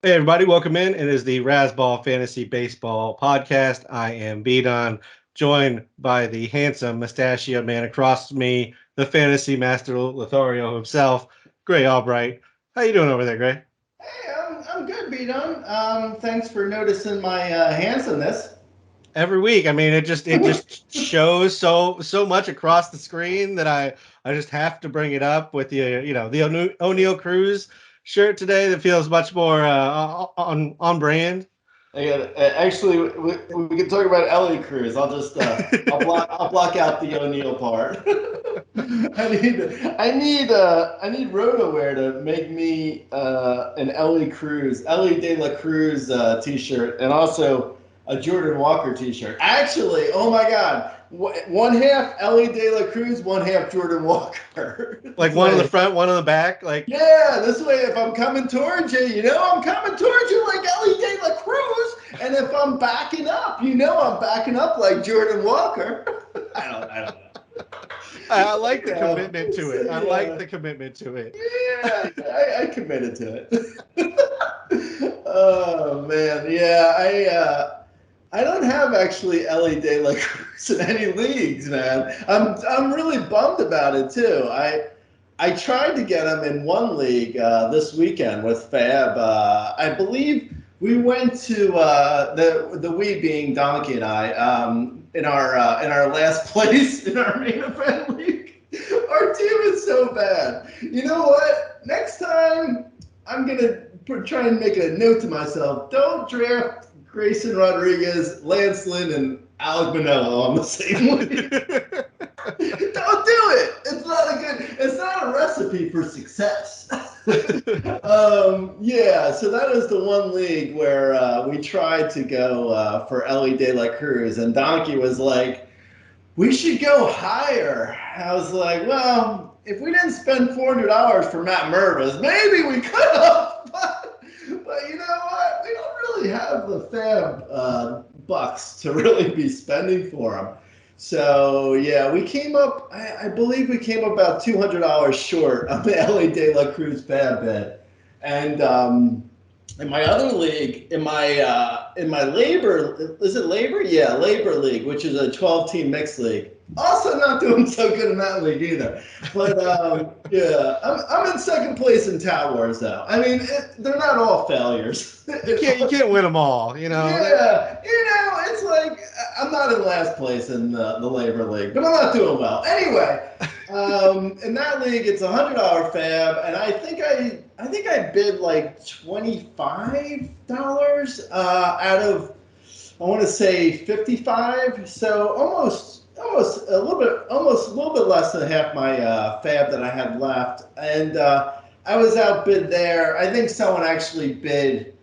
Hey everybody, welcome in. It is the Razzball Fantasy Baseball Podcast. I am B-Don, joined by the handsome mustachioed man across me, the fantasy master Lothario himself, Gray Albright. How you doing over there, Gray? Hey, I'm good, B-Don. Thanks for noticing my handsomeness. Every week, I mean, it just shows so much across the screen that I just have to bring it up with the O'Neill Cruz shirt today that feels much more on brand. Actually, we can talk about Elly Cruz. I'll block out the O'Neill part. I need RotoWear to make me an Elly De La Cruz T-shirt, and also a Jordan Walker T-shirt. Actually, oh my God, one half Elly De La Cruz, one half Jordan Walker. Like one on the front, one on the back. Like, yeah, this way, if I'm coming towards you, I'm coming towards you like Elly De La Cruz, and if I'm backing up, I'm backing up like Jordan Walker. I don't know. I like the commitment to it. I like the commitment to it. Yeah, I committed to it. Oh man, yeah, I don't have actually Elly De La Cruz in any leagues, man. I'm really bummed about it too. I tried to get him in one league this weekend with Fab. I believe we went to the we being Donkey and I in our last place in our main event league. Our team is so bad. You know what? Next time I'm gonna try and make a note to myself: don't draft Grayson Rodriguez, Lance Lynn, and Alec Manello on the same league. Don't do it. It's not a recipe for success. Yeah, so that is the one league where we tried to go for Elly De La Cruz, and Donkey was like, we should go higher. I was like, well, if we didn't spend $400 for Matt Mervis, maybe we could have. But you know what? We don't really have the Fab bucks to really be spending for him. So yeah, we came up. I believe we came up about $200 short on the Elly De La Cruz Fab bet, and in my other league, in my labor, is it labor? Yeah, labor league, which is a 12-team mixed league. Also, not doing so good in that league either. But yeah, I'm in second place in Tout Wars though. I mean, they're not all failures. You can't win them all, you know. Yeah, it's like I'm not in last place in the labor league, but I'm not doing well. Anyway, in that league, it's $100 Fab, and I think I bid like $25 out of, I want to say 55, so almost a little bit less than half my Fab that I had left, and I was outbid there. I think someone actually bid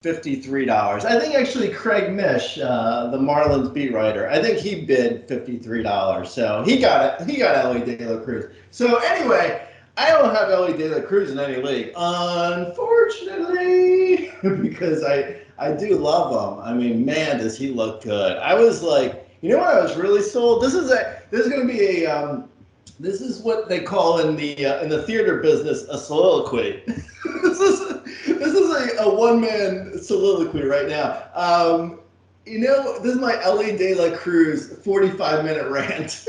$53. I think actually Craig Mish, the Marlins beat writer, I think he bid $53. So he got it. He got Elly De La Cruz. So anyway, I don't have Elly De La Cruz in any league, unfortunately, because I do love him. I mean, man, does he look good. I was like, you know what I was really sold? This is going to be a this is what they call in the theater business a soliloquy. this is a one-man soliloquy right now. This is my Elly De La Cruz 45-minute rant.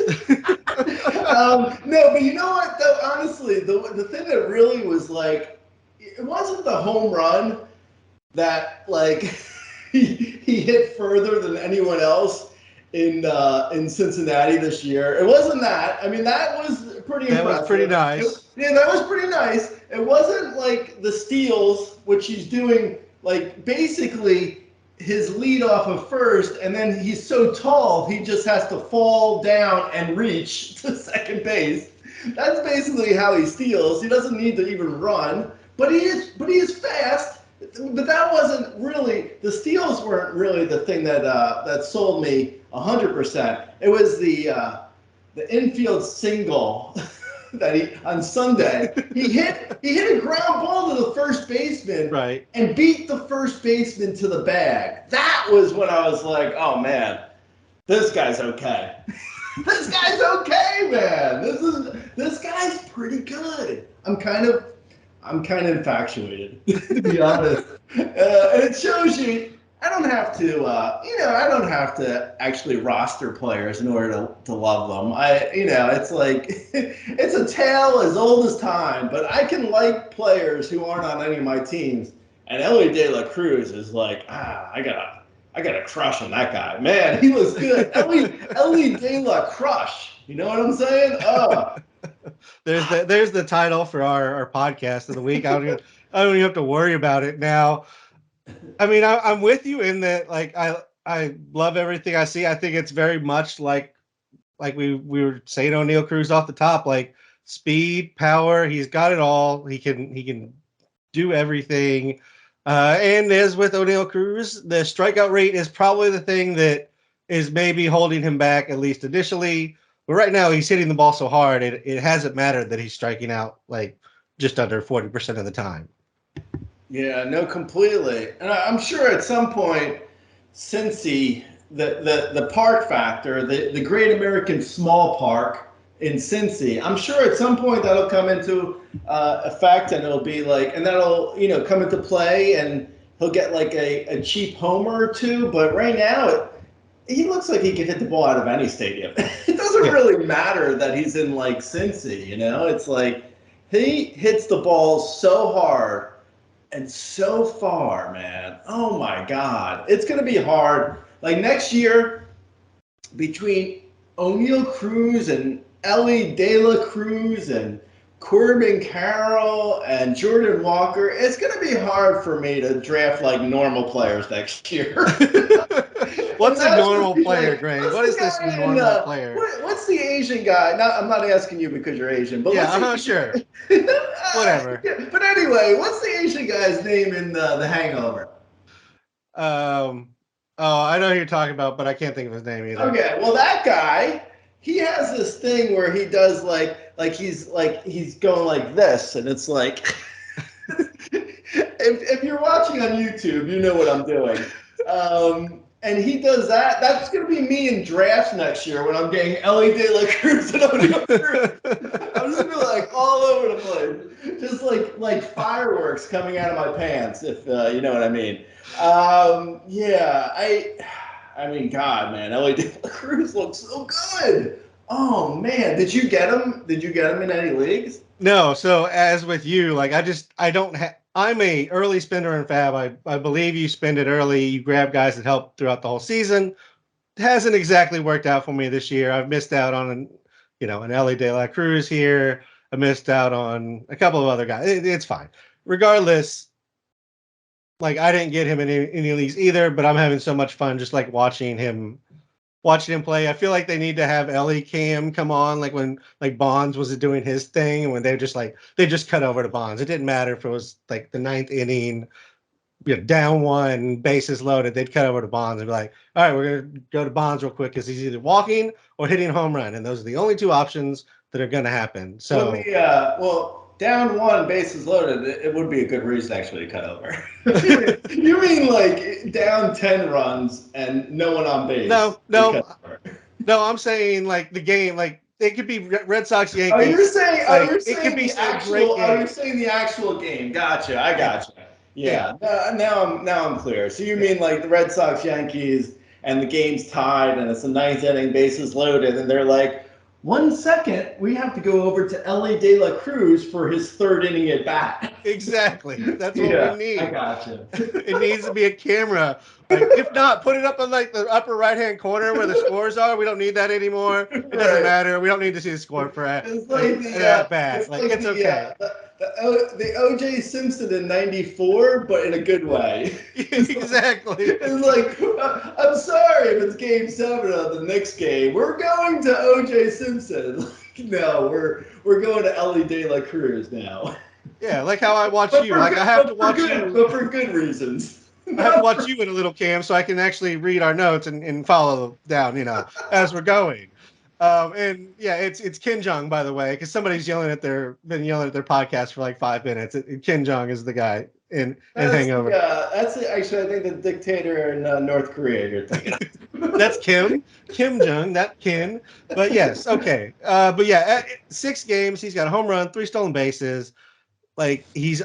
No, but you know what? Though honestly, the thing that really was like, it wasn't the home run that like he hit further than anyone else in Cincinnati this year. It wasn't that. I mean, that was pretty impressive. That was pretty nice. That was pretty nice. It wasn't like the steals, which he's doing, like basically his lead off of first, and then he's so tall, he just has to fall down and reach to second base. That's basically how he steals. He doesn't need to even run, but he is fast. But that wasn't really, the steals weren't really the thing that sold me 100%. It was the infield single that he on Sunday he hit a ground ball to the first baseman, right, and beat the first baseman to the bag. That was when I was like, oh man, this guy's okay. This guy's okay, man. This guy's pretty good. I'm kind of infatuated, to be honest. And it shows you. I don't have to, I don't have to actually roster players in order to love them. It's like, it's a tale as old as time, but I can like players who aren't on any of my teams. And Elly De La Cruz is like, I got a crush on that guy. Man, he looks good. Elly De La Crush. You know what I'm saying? There's the title for our podcast of the week. I don't even have to worry about it now. I mean, I'm with you in that. Like, I love everything I see. I think it's very much like we were saying O'Neal Cruz off the top. Like, speed, power. He's got it all. He can do everything. And as with O'Neal Cruz, the strikeout rate is probably the thing that is maybe holding him back, at least initially. But right now, he's hitting the ball so hard, it hasn't mattered that he's striking out like just under 40% of the time. Yeah, no, completely. And I'm sure at some point, Cincy, the park factor, the Great American Small Park in Cincy, I'm sure at some point that'll come into effect, and it'll be like, and that'll come into play, and he'll get like a cheap homer or two. But right now, he looks like he could hit the ball out of any stadium. It doesn't really matter that he's in like Cincy, It's like he hits the ball so hard and so far, man. Oh my God. It's going to be hard. Like next year, between O'Neal Cruz and Elly De La Cruz and Corbin Carrolll and Jordan Walker, it's going to be hard for me to draft like normal players next year. What's a normal player, Greg? What is this normal player? What's the Asian guy? I'm not asking you because you're Asian, but yeah, I'm not sure. Whatever. But anyway, what's the Asian guy's name in The Hangover? Oh, I know who you're talking about, but I can't think of his name either. Okay, well, that guy, he has this thing where he does he's going like this, and it's like, if you're watching on YouTube, you know what I'm doing. And he does that. That's going to be me in drafts next year when I'm getting Elly De La Cruz and O'Neal Cruz. I'm just going to be like all over the place, just like fireworks coming out of my pants, if you know what I mean. Yeah, I mean, God, man, Elly De La Cruz looks so good. Oh man, did you get him? Did you get him in any leagues? No. So as with you, like I don't have. I'm a early spender in Fab. I believe you spend it early. You grab guys that help throughout the whole season. It hasn't exactly worked out for me this year. I've missed out on an Elly De La Cruz here. I missed out on a couple of other guys. It's fine. Regardless, like I didn't get him in any leagues either, but I'm having so much fun just like watching him play. I feel like they need to have Elly Cam come on, like when like Bonds was doing his thing, and when they just cut over to Bonds. It didn't matter if it was like the ninth inning, down one, bases loaded. They'd cut over to Bonds and be like, "All right, we're gonna go to Bonds real quick because he's either walking or hitting a home run, and those are the only two options that are gonna happen." So, down one, bases loaded, it would be a good reason actually to cut over. You mean like down 10 runs and no one on base? No. I'm saying like the game, like it could be Red Sox Yankees. Oh, you're saying it could be you're saying the actual game. Gotcha. I gotcha. Yeah. Now I'm clear. So you mean like the Red Sox Yankees and the game's tied and it's the ninth inning, bases loaded, and they're like, 1 second, we have to go over to Elly De La Cruz for his third inning at bat. Exactly. That's what we need. I gotcha. It needs to be a camera. Like, if not, put it up in like the upper right-hand corner where the scores are. We don't need that anymore. It doesn't matter. We don't need to see the score for that. It's like that bad. It's okay. The O.J. Simpson in '94, but in a good way. Exactly. It's like, I'm sorry if it's Game 7 of the Knicks game. We're going to O.J. Simpson. Like, no, we're going to Elly De La Cruz now. Yeah, like how I watch you. Like I have to watch you, but for good reasons. I have to watch you in a little cam so I can actually read our notes and follow down, as we're going. And yeah, it's Kim Jong, by the way, because somebody's been yelling at their podcast for like 5 minutes. Kim Jong is the guy in Hangover. Yeah, that's actually I think the dictator in North Korea you're thinking. That's Kim Jong, not Kim. But yes, okay. But yeah, at 6 games, he's got a home run, 3 stolen bases. Like he's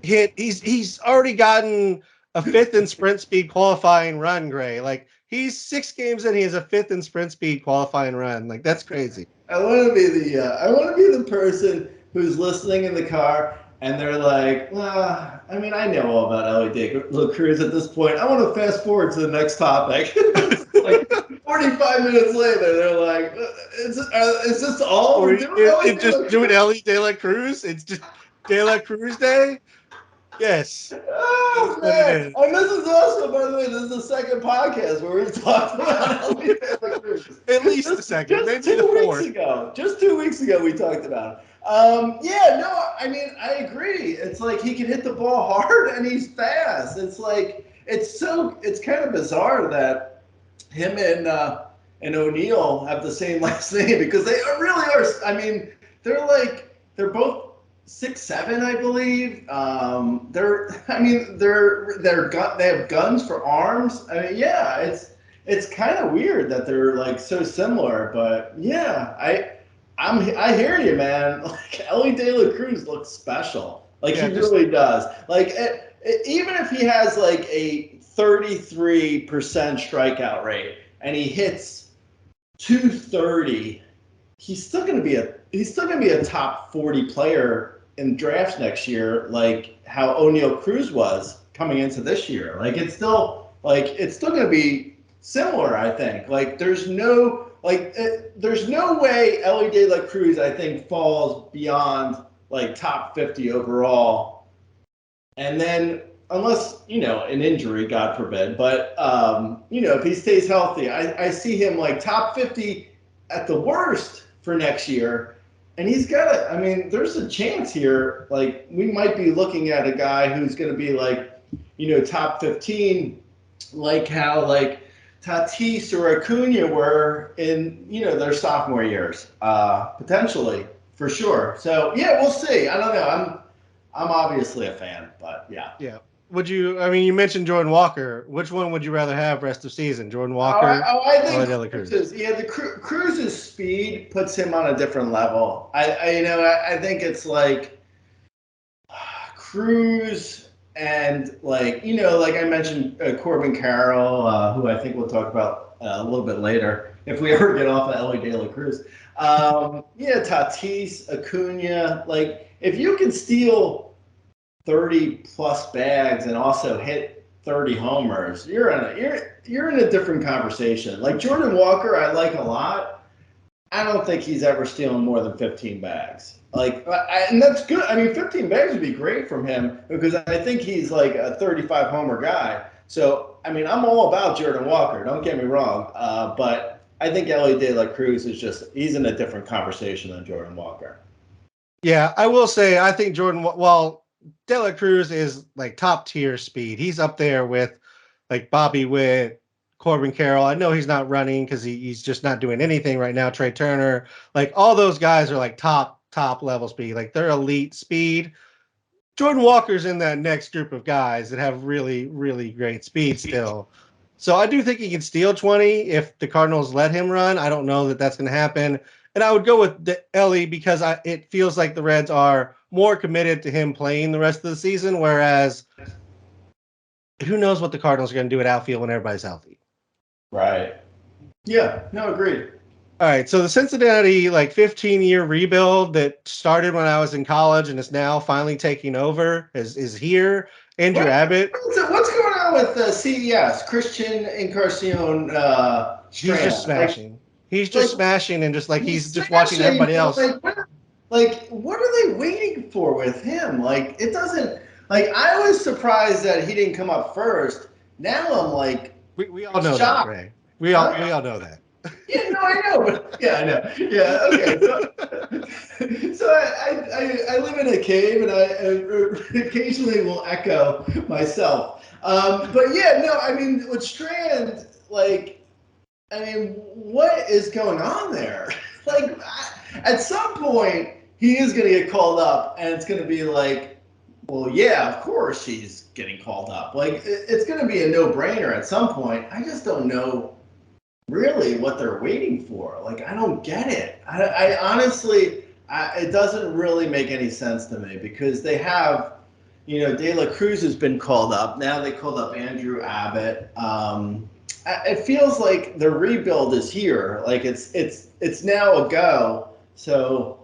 he's already gotten a fifth in sprint speed qualifying run, Gray. Like he's 6 games in, he has a fifth in sprint speed qualifying run. Like that's crazy. I want to be the person who's listening in the car and they're like, well, I mean, I know all about Elly De La Cruz at this point. I want to fast forward to the next topic. Like 45 minutes later, they're like, is this all we're doing? It's just doing Elly De La Cruz. It's just De La Cruz Day. Yes. Oh, man. And this is also, by the way, this is the second podcast where we've talked about Elly De La Cruz. At least the second, maybe the fourth. Just 2 weeks ago, we talked about it. Yeah, no, I mean, I agree. It's like he can hit the ball hard and he's fast. It's like, it's kind of bizarre that him and O'Neill have the same last name because they really are. I mean, they're both 6'7", I believe. They have guns for arms. I mean, yeah, it's kind of weird that they're like so similar, but yeah, I hear you, man. Like Elly De La Cruz looks special. Like he really does. Like even if he has like a 33% strikeout rate and he hits 230, he's still gonna be a top 40 player in drafts next year, like how O'Neill Cruz was coming into this year. Like it's still gonna be similar, I think. Like there's no way Elly De La Cruz, I think, falls beyond like top 50 overall. And then unless, an injury, God forbid, but if he stays healthy, I see him like top 50 at the worst for next year. And there's a chance here, like we might be looking at a guy who's going to be like, top 15, like how like Tatis or Acuna were in, their sophomore years, potentially, for sure. So, yeah, we'll see. I don't know. I'm obviously a fan, but yeah. Yeah. You mentioned Jordan Walker. Which one would you rather have rest of season? Jordan Walker I think Cruz's speed puts him on a different level. I think it's like Cruz and like I mentioned Corbin Carrolll, who I think we'll talk about a little bit later if we ever get off of Elly De La Cruz. Tatis, Acuna, like if you can steal 30 plus bags and also hit 30 homers, you're in a different conversation. Like Jordan Walker, I like a lot. I don't think he's ever stealing more than 15 bags. And that's good. I mean, 15 bags would be great from him because I think he's like a 35 homer guy. So, I mean, I'm all about Jordan Walker. Don't get me wrong. But I think Elly De La Cruz he's in a different conversation than Jordan Walker. Yeah, I will say, I think while De La Cruz is like top tier speed, he's up there with like Bobby Witt, Corbin Carrolll. I know he's not running because he's just not doing anything right now. Trey Turner, like all those guys are like top level speed. Like they're elite speed. Jordan Walker's in that next group of guys that have really, really great speed still. So I do think he can steal 20 if the Cardinals let him run. I don't know that that's going to happen. And I would go with Elly because it feels like the Reds are more committed to him playing the rest of the season, whereas who knows what the Cardinals are going to do at outfield when everybody's healthy. Right. Yeah, no, agreed. All right, so the Cincinnati 15-year rebuild that started when I was in college and is now finally taking over is here. Andrew Abbott. What's going on with CES, Christian Encarnacion? He's just smashing. He's just smashing and just he's just watching everybody else. What are they waiting for with him? It doesn't. I was surprised that he didn't come up first. Now I'm we all know that, Ray. We all know that. Yeah, no, I know, but yeah, I know. Yeah, okay. So I live in a cave, and I occasionally will echo myself. But yeah, no, I mean, with Strand, what is going on there? At some point, he is going to get called up, and it's going to be well, yeah, of course he's getting called up. It's going to be a no-brainer at some point. I just don't know really what they're waiting for. I don't get it. I honestly, it doesn't really make any sense to me because they have De La Cruz has been called up. Now they called up Andrew Abbott. It feels like the rebuild is here. Like it's now a go. So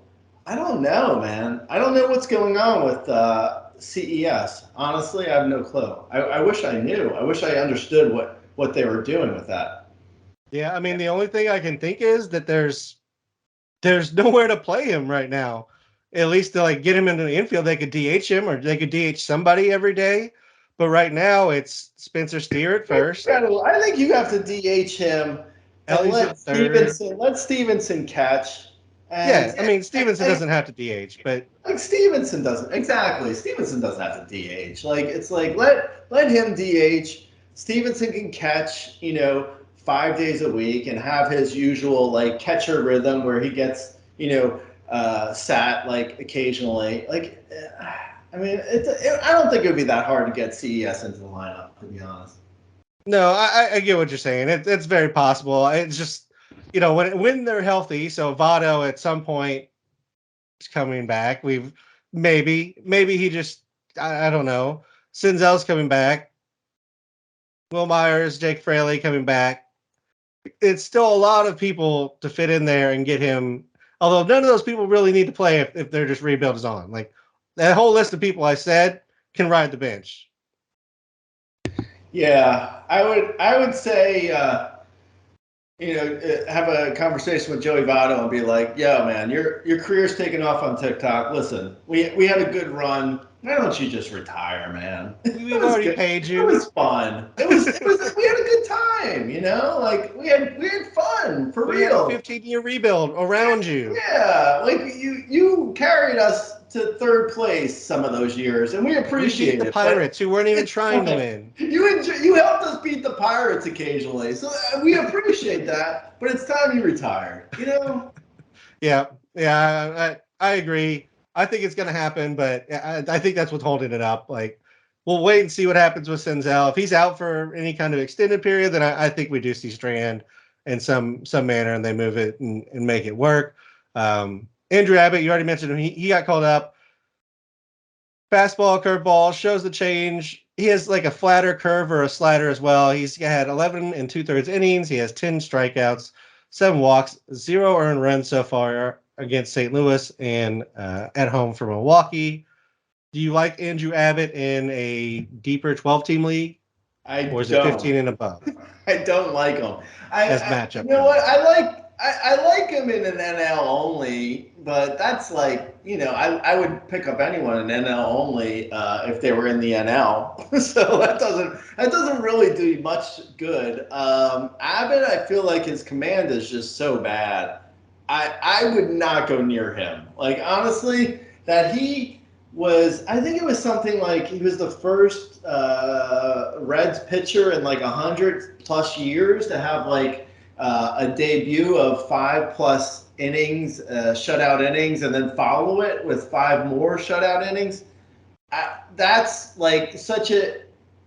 I don't know, man. I don't know what's going on with CES. Honestly, I have no clue. I wish I knew. I wish I understood what they were doing with that. Yeah, I mean, the only thing I can think is that there's nowhere to play him right now. At least to like get him into the infield, they could DH him or they could DH somebody every day. But right now it's Spencer Steer at first. I think you have to DH him and Elly's at third. Let Stevenson catch. Yeah, And I mean Stevenson doesn't have to DH, but like Stevenson doesn't exactly. Stevenson doesn't have to DH. Like it's like let him DH. Stevenson can catch, 5 days a week and have his usual like catcher rhythm where he gets, sat like occasionally. Like, I mean, I don't think it would be that hard to get CES into the lineup, to be honest. no, I get what you're saying. It's very possible. It's just, when they're healthy. So Votto at some point is coming back. Maybe he just, I don't know. Senzel's coming back. Will Myers, Jake Fraley coming back. It's still a lot of people to fit in there and get him. Although none of those people really need to play if they're just rebuild is on. Like that whole list of people I said can ride the bench. Yeah, I would say, have a conversation with Joey Votto and be like, "Yo, man, your career's taking off on TikTok. Listen, we had a good run. Why don't you just retire, man? We've already paid you. It was fun. It was. We had a good time. Like we had fun for real. We had a 15-year rebuild around you. Yeah, like you carried us to third place some of those years, and we appreciate the Pirates who weren't even trying to win. You helped us beat the Pirates occasionally, so we appreciate that. But it's time you retired. Yeah, I agree. I think it's going to happen, but I think that's what's holding it up. Like, we'll wait and see what happens with Senzel. If he's out for any kind of extended period, then I think we do see Strand in some manner, and they move it and make it work. Andrew Abbott, you already mentioned him. He got called up. Fastball, curveball, shows the change. He has like a flatter curve or a slider as well. He's had 11 and 2/3 innings. He has 10 strikeouts, 7 walks, 0 earned runs so far against St. Louis and at home for Milwaukee. Do you like Andrew Abbott in a deeper 12-team league? Or is it 15 and above? I don't like him. As matchup. You know what? I like him in an NL only, but that's like, I would pick up anyone in NL only if they were in the NL. So that doesn't really do much good. Abbott, I feel like his command is just so bad. I would not go near him. Like, honestly, that he was, I think it was something like he was the first Reds pitcher in like 100+ years to have like a debut of 5+ innings, shutout innings, and then follow it with 5 more shutout innings. That's like such an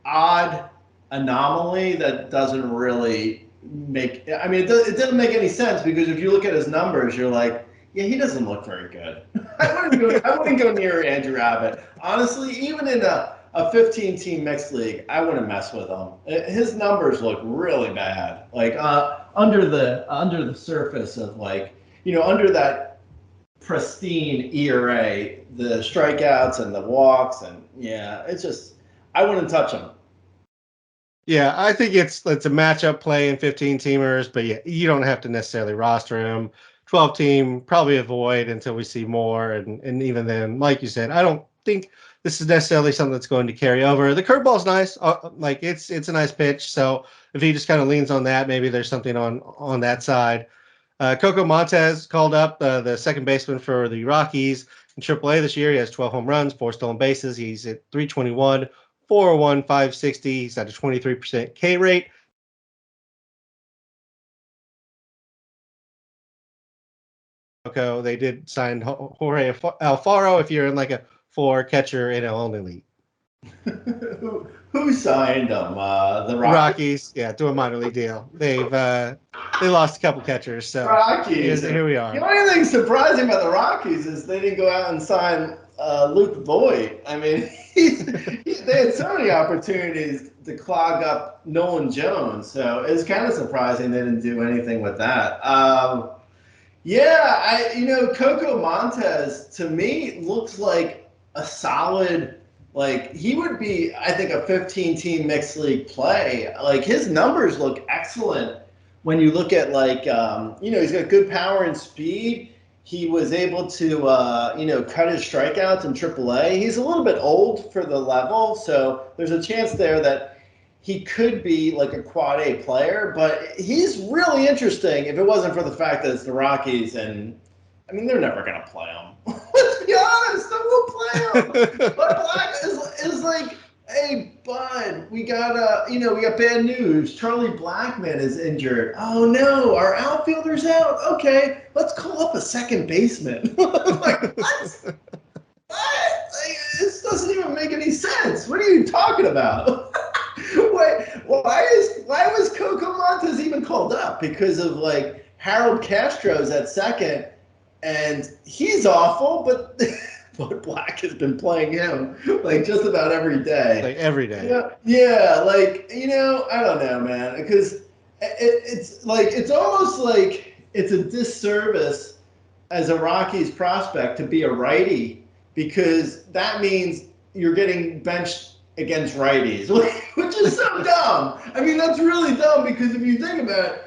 odd anomaly that doesn't really make. I mean, it didn't make any sense because if you look at his numbers, you're like, yeah, he doesn't look very good. I wouldn't go near Andrew Abbott. Honestly, even in a 15-team mixed league, I wouldn't mess with him. His numbers look really bad. Like under the surface of like, under that pristine ERA, the strikeouts and the walks, and yeah, it's just, I wouldn't touch him. Yeah, I think it's a matchup play in 15-teamers, but yeah, you don't have to necessarily roster him. 12-team, probably avoid until we see more. And even then, like you said, I don't think this is necessarily something that's going to carry over. The curveball's nice. Like it's a nice pitch. So if he just kind of leans on that, maybe there's something on that side. Coco Montes called up the second baseman for the Rockies in AAA this year. He has 12 home runs, 4 stolen bases. He's at 321, 401, 560. He's at a 23% K rate. They did sign Jorge Alfaro if you're in like a 4 catcher in a only league. Who signed him? The Rockies, yeah, do a minor league deal. They lost a couple catchers, so Rockies. Here we are. The only thing surprising about the Rockies is they didn't go out and sign Luke Voigt. I mean, they had so many opportunities to clog up Nolan Jones, so it's kind of surprising they didn't do anything with that. Yeah, Coco Montes to me looks like a solid, like he would be, I think, a 15-team mixed league play. Like his numbers look excellent when you look at he's got good power and speed. He was able to, cut his strikeouts in AAA. He's a little bit old for the level, so there's a chance there that he could be like a quad A player, but he's really interesting if it wasn't for the fact that it's the Rockies, and I mean they're never gonna play him. Let's be honest, they won't play him. But Black is like, hey bud, we got bad news. Charlie Blackmon is injured. Oh no, our outfielder's out. Okay, let's call up a second baseman. Like what? What? Like, this doesn't even make any sense. What are you talking about? Wait, why was Coco Montes even called up? Because of like Harold Castro's at second, and he's awful, but but Black has been playing him like just about every day. Like every day. Yeah, I don't know, man, because it's almost like it's a disservice as a Rockies prospect to be a righty, because that means you're getting benched against righties, which is so dumb. I mean, that's really dumb, because if you think about it,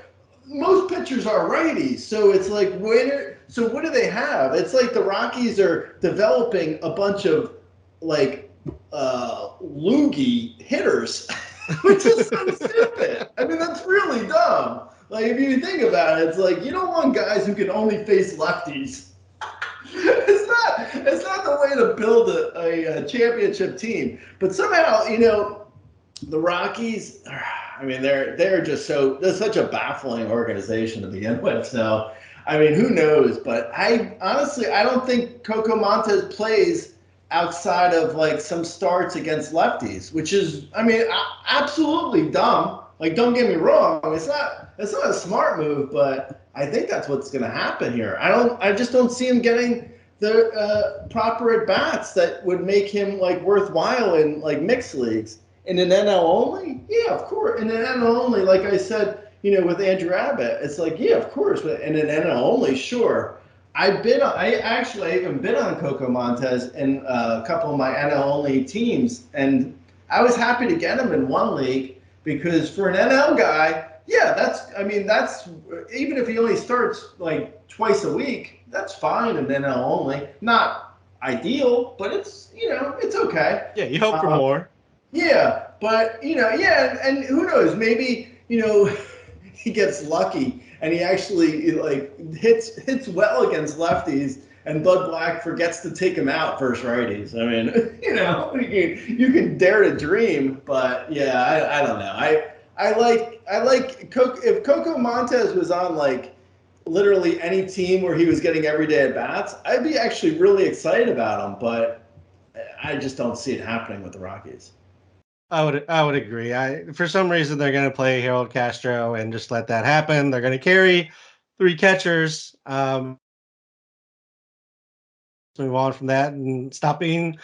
most pitchers are righties. So it's like, so what do they have? It's like the Rockies are developing a bunch of like loogie hitters, which is so stupid. I mean, that's really dumb. Like, if you think about it, it's like you don't want guys who can only face lefties. It's not the way to build a championship team. But somehow, the Rockies, I mean, they're just they're such a baffling organization to begin with. So, I mean, who knows? But I don't think Coco Montes plays outside of like some starts against lefties, which is, I mean, absolutely dumb. Like, don't get me wrong, it's not a smart move, but I think that's what's going to happen here. I just don't see him getting the proper at bats that would make him like worthwhile in like mixed leagues. In an NL only, yeah, of course. In an NL only, like I said, with Andrew Abbott, it's like, yeah, of course. But in an NL only, sure. I even been on Coco Montes in a couple of my NL only teams, and I was happy to get him in one league, because for an NL guy, yeah, that's even if he only starts like twice a week, that's fine in NL only. Not ideal, but it's it's okay. Yeah, you hope for more. Yeah, but and who knows? Maybe he gets lucky and he actually like hits well against lefties, and Bud Black forgets to take him out versus righties. I mean, you can dare to dream, but yeah, I don't know. I like Coco. If Coco Montes was on like literally any team where he was getting everyday at bats, I'd be actually really excited about him. But I just don't see it happening with the Rockies. I would agree. For some reason they're going to play Harold Castro and just let that happen. They're going to carry 3 catchers. Move on from that and stop being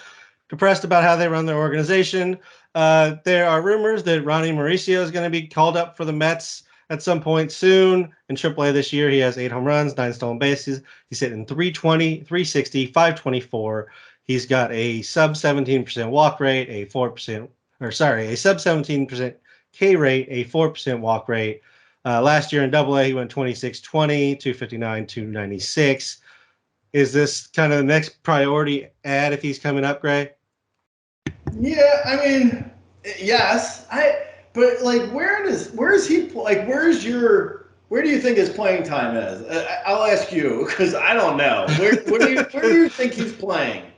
depressed about how they run their organization. There are rumors that Ronny Mauricio is going to be called up for the Mets at some point soon. In AAA this year, he has 8 home runs, 9 stolen bases. He's hitting 320, 360, 524. He's got a sub 17% walk rate, a sub 17% K rate, a 4% walk rate. Last year in AA, he went 26-20, 259, 296. Is this kind of the next priority ad if he's coming up, Gray? Yeah, I mean, yes. But like, where is he? Like, where do you think his playing time is? I'll ask you, because I don't know. Where do you think he's playing?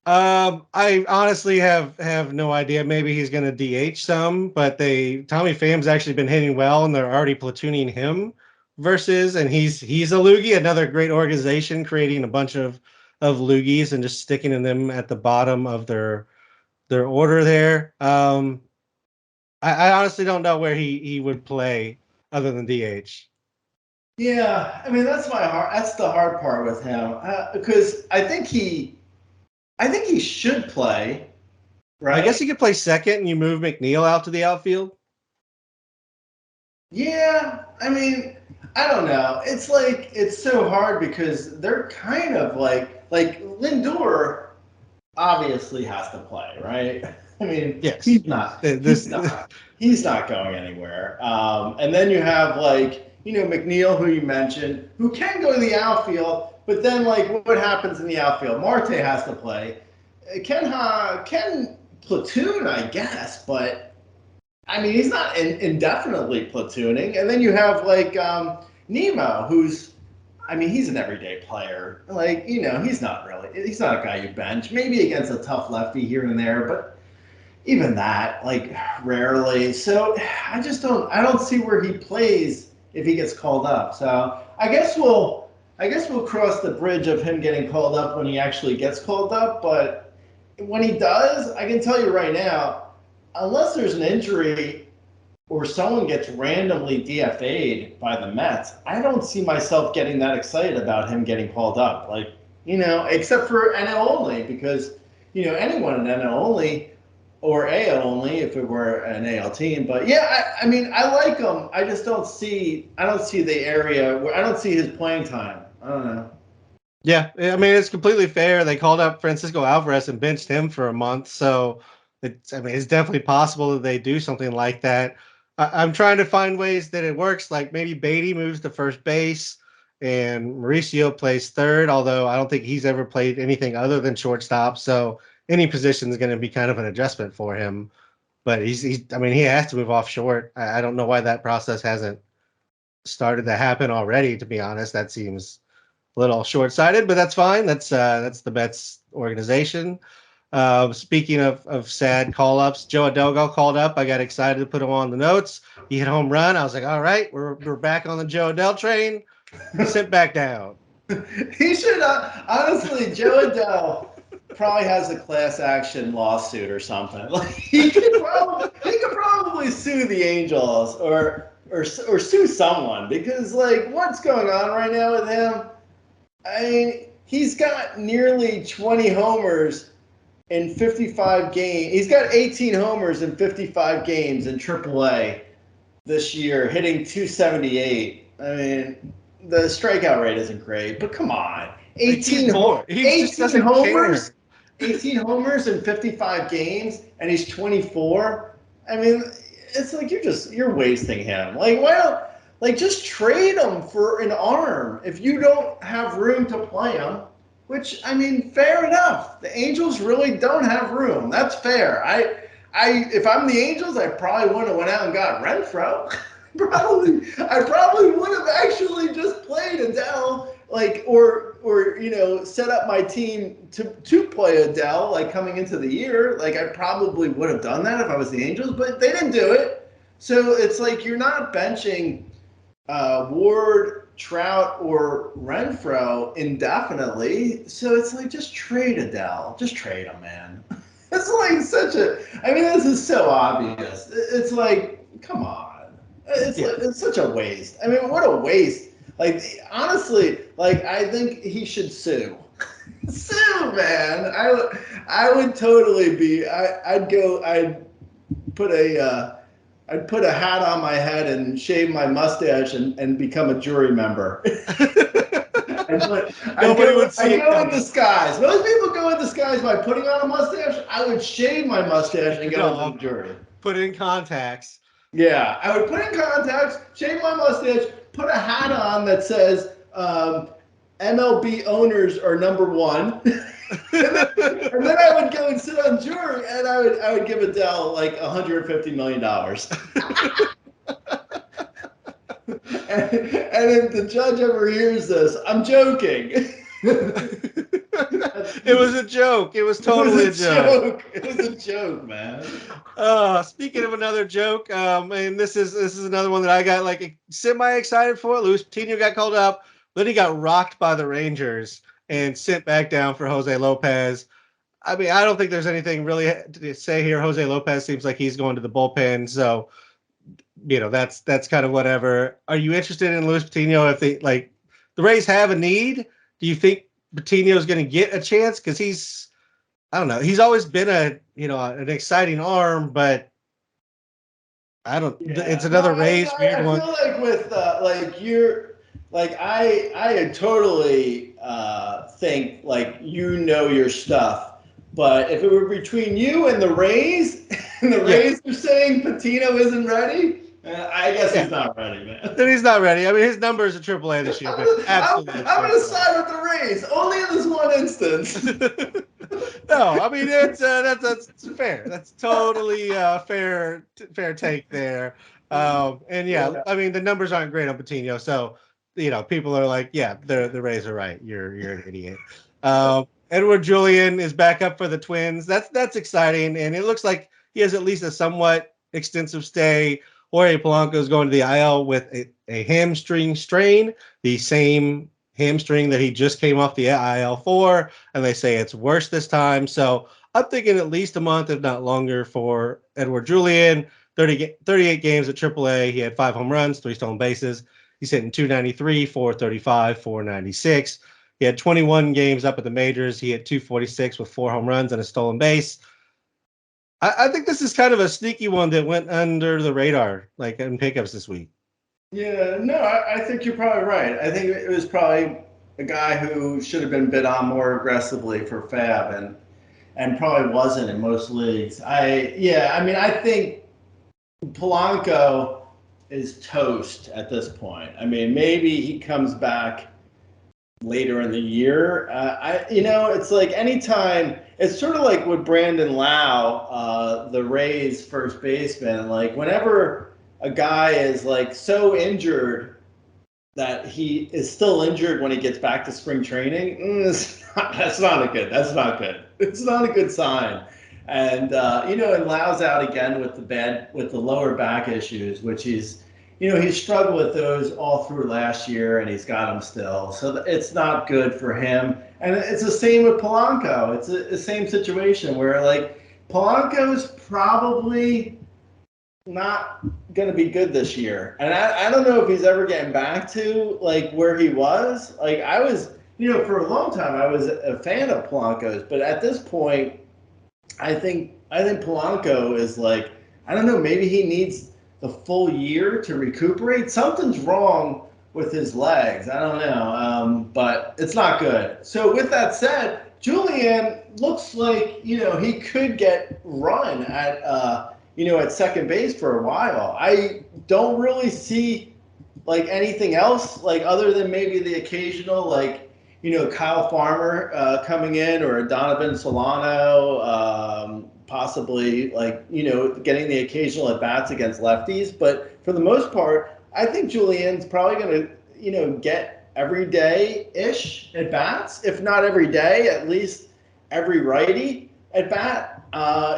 I honestly have no idea. Maybe he's going to DH some, but Tommy Pham's actually been hitting well, and they're already platooning him and he's a loogie, another great organization creating a bunch of loogies and just sticking them at the bottom of their order there. I honestly don't know where he would play other than DH. Yeah, I mean that's my hard. That's the hard part with him because I think he should play, I guess right? he could play second and you move McNeil out to the outfield. Yeah, I mean, I don't know. It's like it's so hard because they're kind of like Lindor obviously has to play, right? I mean, Yes. he's This not, he's not going anywhere. And then you have like, McNeil, who you mentioned, who can go to the outfield, but then like what happens in the outfield? Marte has to play. Ken platoon, I guess, but I mean, he's not indefinitely platooning. And then you have like Nemo, who's I mean, he's an everyday player. Like, he's not a guy you bench. Maybe against a tough lefty here and there, but even that, like, rarely. So I don't see where he plays if he gets called up. So I guess we'll cross the bridge of him getting called up when he actually gets called up. But when he does, I can tell you right now, unless there's an injury or someone gets randomly DFA'd by the Mets, I don't see myself getting that excited about him getting called up. Like, except for NL only, because, anyone in NL only or AL only if it were an AL team. But yeah, I mean, I like him. I just I don't see the area where I don't see his playing time. I don't know. Yeah, I mean it's completely fair. They called up Francisco Alvarez and benched him for a month, so I mean, it's definitely possible that they do something like that. I'm trying to find ways that it works. Like maybe Beatty moves to first base and Mauricio plays third. Although I don't think he's ever played anything other than shortstop, so any position is going to be kind of an adjustment for him. But he's I mean, he has to move off short. I don't know why that process hasn't started to happen already. To be honest, that seems a little short-sighted, but that's fine. That's the Mets organization. Speaking of sad call-ups, Joe Adogo called up. I got excited to put him on the notes. He hit a home run. I was like, all right, we're back on the Joe Adell train. Sit back down. He should honestly, Joe Adele probably has a class action lawsuit or something. Like he could probably sue the Angels or sue someone because like what's going on right now with him? I mean, he's got nearly 20 homers in 55 games. He's got 18 homers in 55 games in AAA this year, hitting 278. I mean, the strikeout rate isn't great, but come on. Like he's bored. He just 18 doesn't homers, care. 18 homers in 55 games, and he's 24. I mean, it's like you're wasting him. Like, why don't like just trade him for an arm if you don't have room to play him? Which I mean, fair enough. The Angels really don't have room. That's fair. If I'm the Angels, I probably wouldn't have went out and got Renfro. I probably would have actually just played Adele, like, or set up my team to play Adele, like coming into the year. Like, I probably would have done that if I was the Angels, but they didn't do it. So it's like you're not benching Ward, Trout, or Renfro indefinitely. So it's like just trade Adele, just trade him, man. It's like I mean, this is so obvious. It's like, come on. Yeah. It's such a waste. I mean, what a waste. Like, honestly, like, I think he should sue. Sue, man. I would totally be, put a, I'd put a hat on my head and shave my mustache and become a jury member. Nobody would see I it go in coming. disguise. Most people go in disguise by putting on a mustache. I would shave my mustache and go into the jury. Put in contacts. Yeah, I would put in contacts, shave my mustache, put a hat on that says MLB owners are number one, and then I would go and sit on jury, and I would give Adele like $150 million. And if the judge ever hears this, I'm joking. It was a joke. It was totally a joke. It was a joke, man. Speaking of another joke, and this is another one that I got like semi excited for. Luis Patino got called up, then he got rocked by the Rangers and sent back down for Jose Lopez. I mean, I don't think there's anything really to say here. Jose Lopez seems like he's going to the bullpen, so that's kind of whatever. Are you interested in Luis Patino if they like the Rays have a need? Do you think Patino is going to get a chance? Because I don't know. He's always been an exciting arm, but I don't. It's Yeah, no, another Rays weird I one. feel like with like you're like I totally think like your stuff, but if it were between you and the Rays, and the Yeah, Rays are saying Patino isn't ready, I guess yeah. he's not ready, man. Then he's not ready. I mean, his numbers at AAA this year have been absolutely I'm gonna absurd. side with the Rays only in this one instance. No, I mean that's fair. That's totally fair take there. And yeah, Yeah. I mean the numbers aren't great on Patino, so people are like, yeah, the Rays are right. You're an idiot. Edouard Julien is back up for the Twins. That's exciting, and it looks like he has at least a somewhat extensive stay. Jorge Polanco is going to the IL with a hamstring strain, the same hamstring that he just came off the IL for, and they say it's worse this time. So I'm thinking at least a month, if not longer, for Edouard Julien. 38 games at AAA. He had 5 home runs, 3 stolen bases. He's hitting 293, 435, 496. He had 21 games up at the majors. He hit 246 with 4 home runs and a stolen base. I think this is kind of a sneaky one that went under the radar, like in pickups this week. Yeah, no, I think you're probably right. I think it was probably a guy who should have been bid on more aggressively for Fab and probably wasn't in most leagues. I think Polanco is toast at this point. I mean, maybe he comes back later in the year. It's like anytime. It's sort of like with Brandon Lau, the Rays first baseman. Like whenever a guy is like so injured that he is still injured when he gets back to spring training, that's not good. That's not good. It's not a good sign. And and Lau's out again with the lower back issues, which he's struggled with those all through last year, and he's got them still. So it's not good for him. And it's the same with Polanco. It's the same situation where like Polanco's probably not going to be good this year. And I don't know if he's ever getting back to like where he was. Like I was, for a long time I was a fan of Polanco's, but at this point I think Polanco is like, I don't know, maybe he needs the full year to recuperate. Something's wrong with his legs. I don't know, but it's not good. So with that said, Julien looks like he could get run at second base for a while. I don't really see like anything else like other than maybe the occasional like Kyle Farmer coming in or Donovan Solano, possibly like getting the occasional at bats against lefties. But for the most part, I think Julien's probably going to get every day ish at bats, if not every day, at least every righty at bat.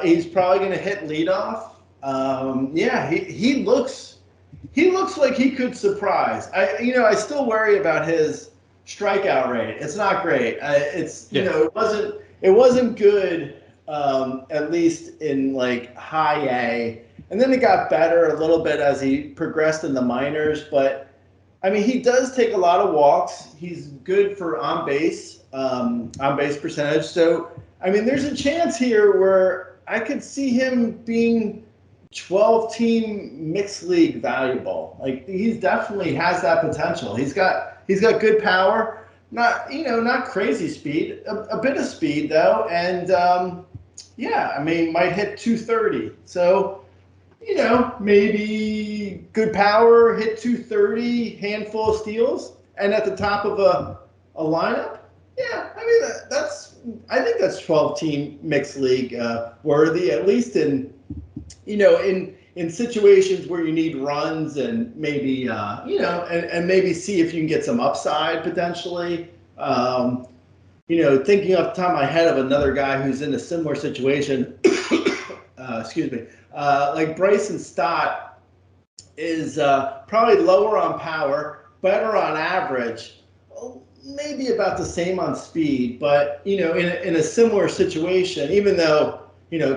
He's probably going to hit leadoff. He looks like he could surprise. I still worry about his strikeout rate. It's not great. It wasn't good, at least in like high A, and then it got better a little bit as he progressed in the minors. But I mean, he does take a lot of walks. He's good for on base percentage. So I mean, there's a chance here where I could see him being 12-team mixed league valuable. Like he's definitely has that potential. He's got good power, not crazy speed, a bit of speed though, and might hit 230. So maybe good power, hit 230, handful of steals, and at the top of a lineup. Yeah, I mean I think that's 12-team mixed league worthy, at least in situations where you need runs and maybe and maybe see if you can get some upside potentially. Thinking off the top of my head of another guy who's in a similar situation, excuse me, like Bryson Stott is probably lower on power, better on average, maybe about the same on speed, but in a similar situation, even though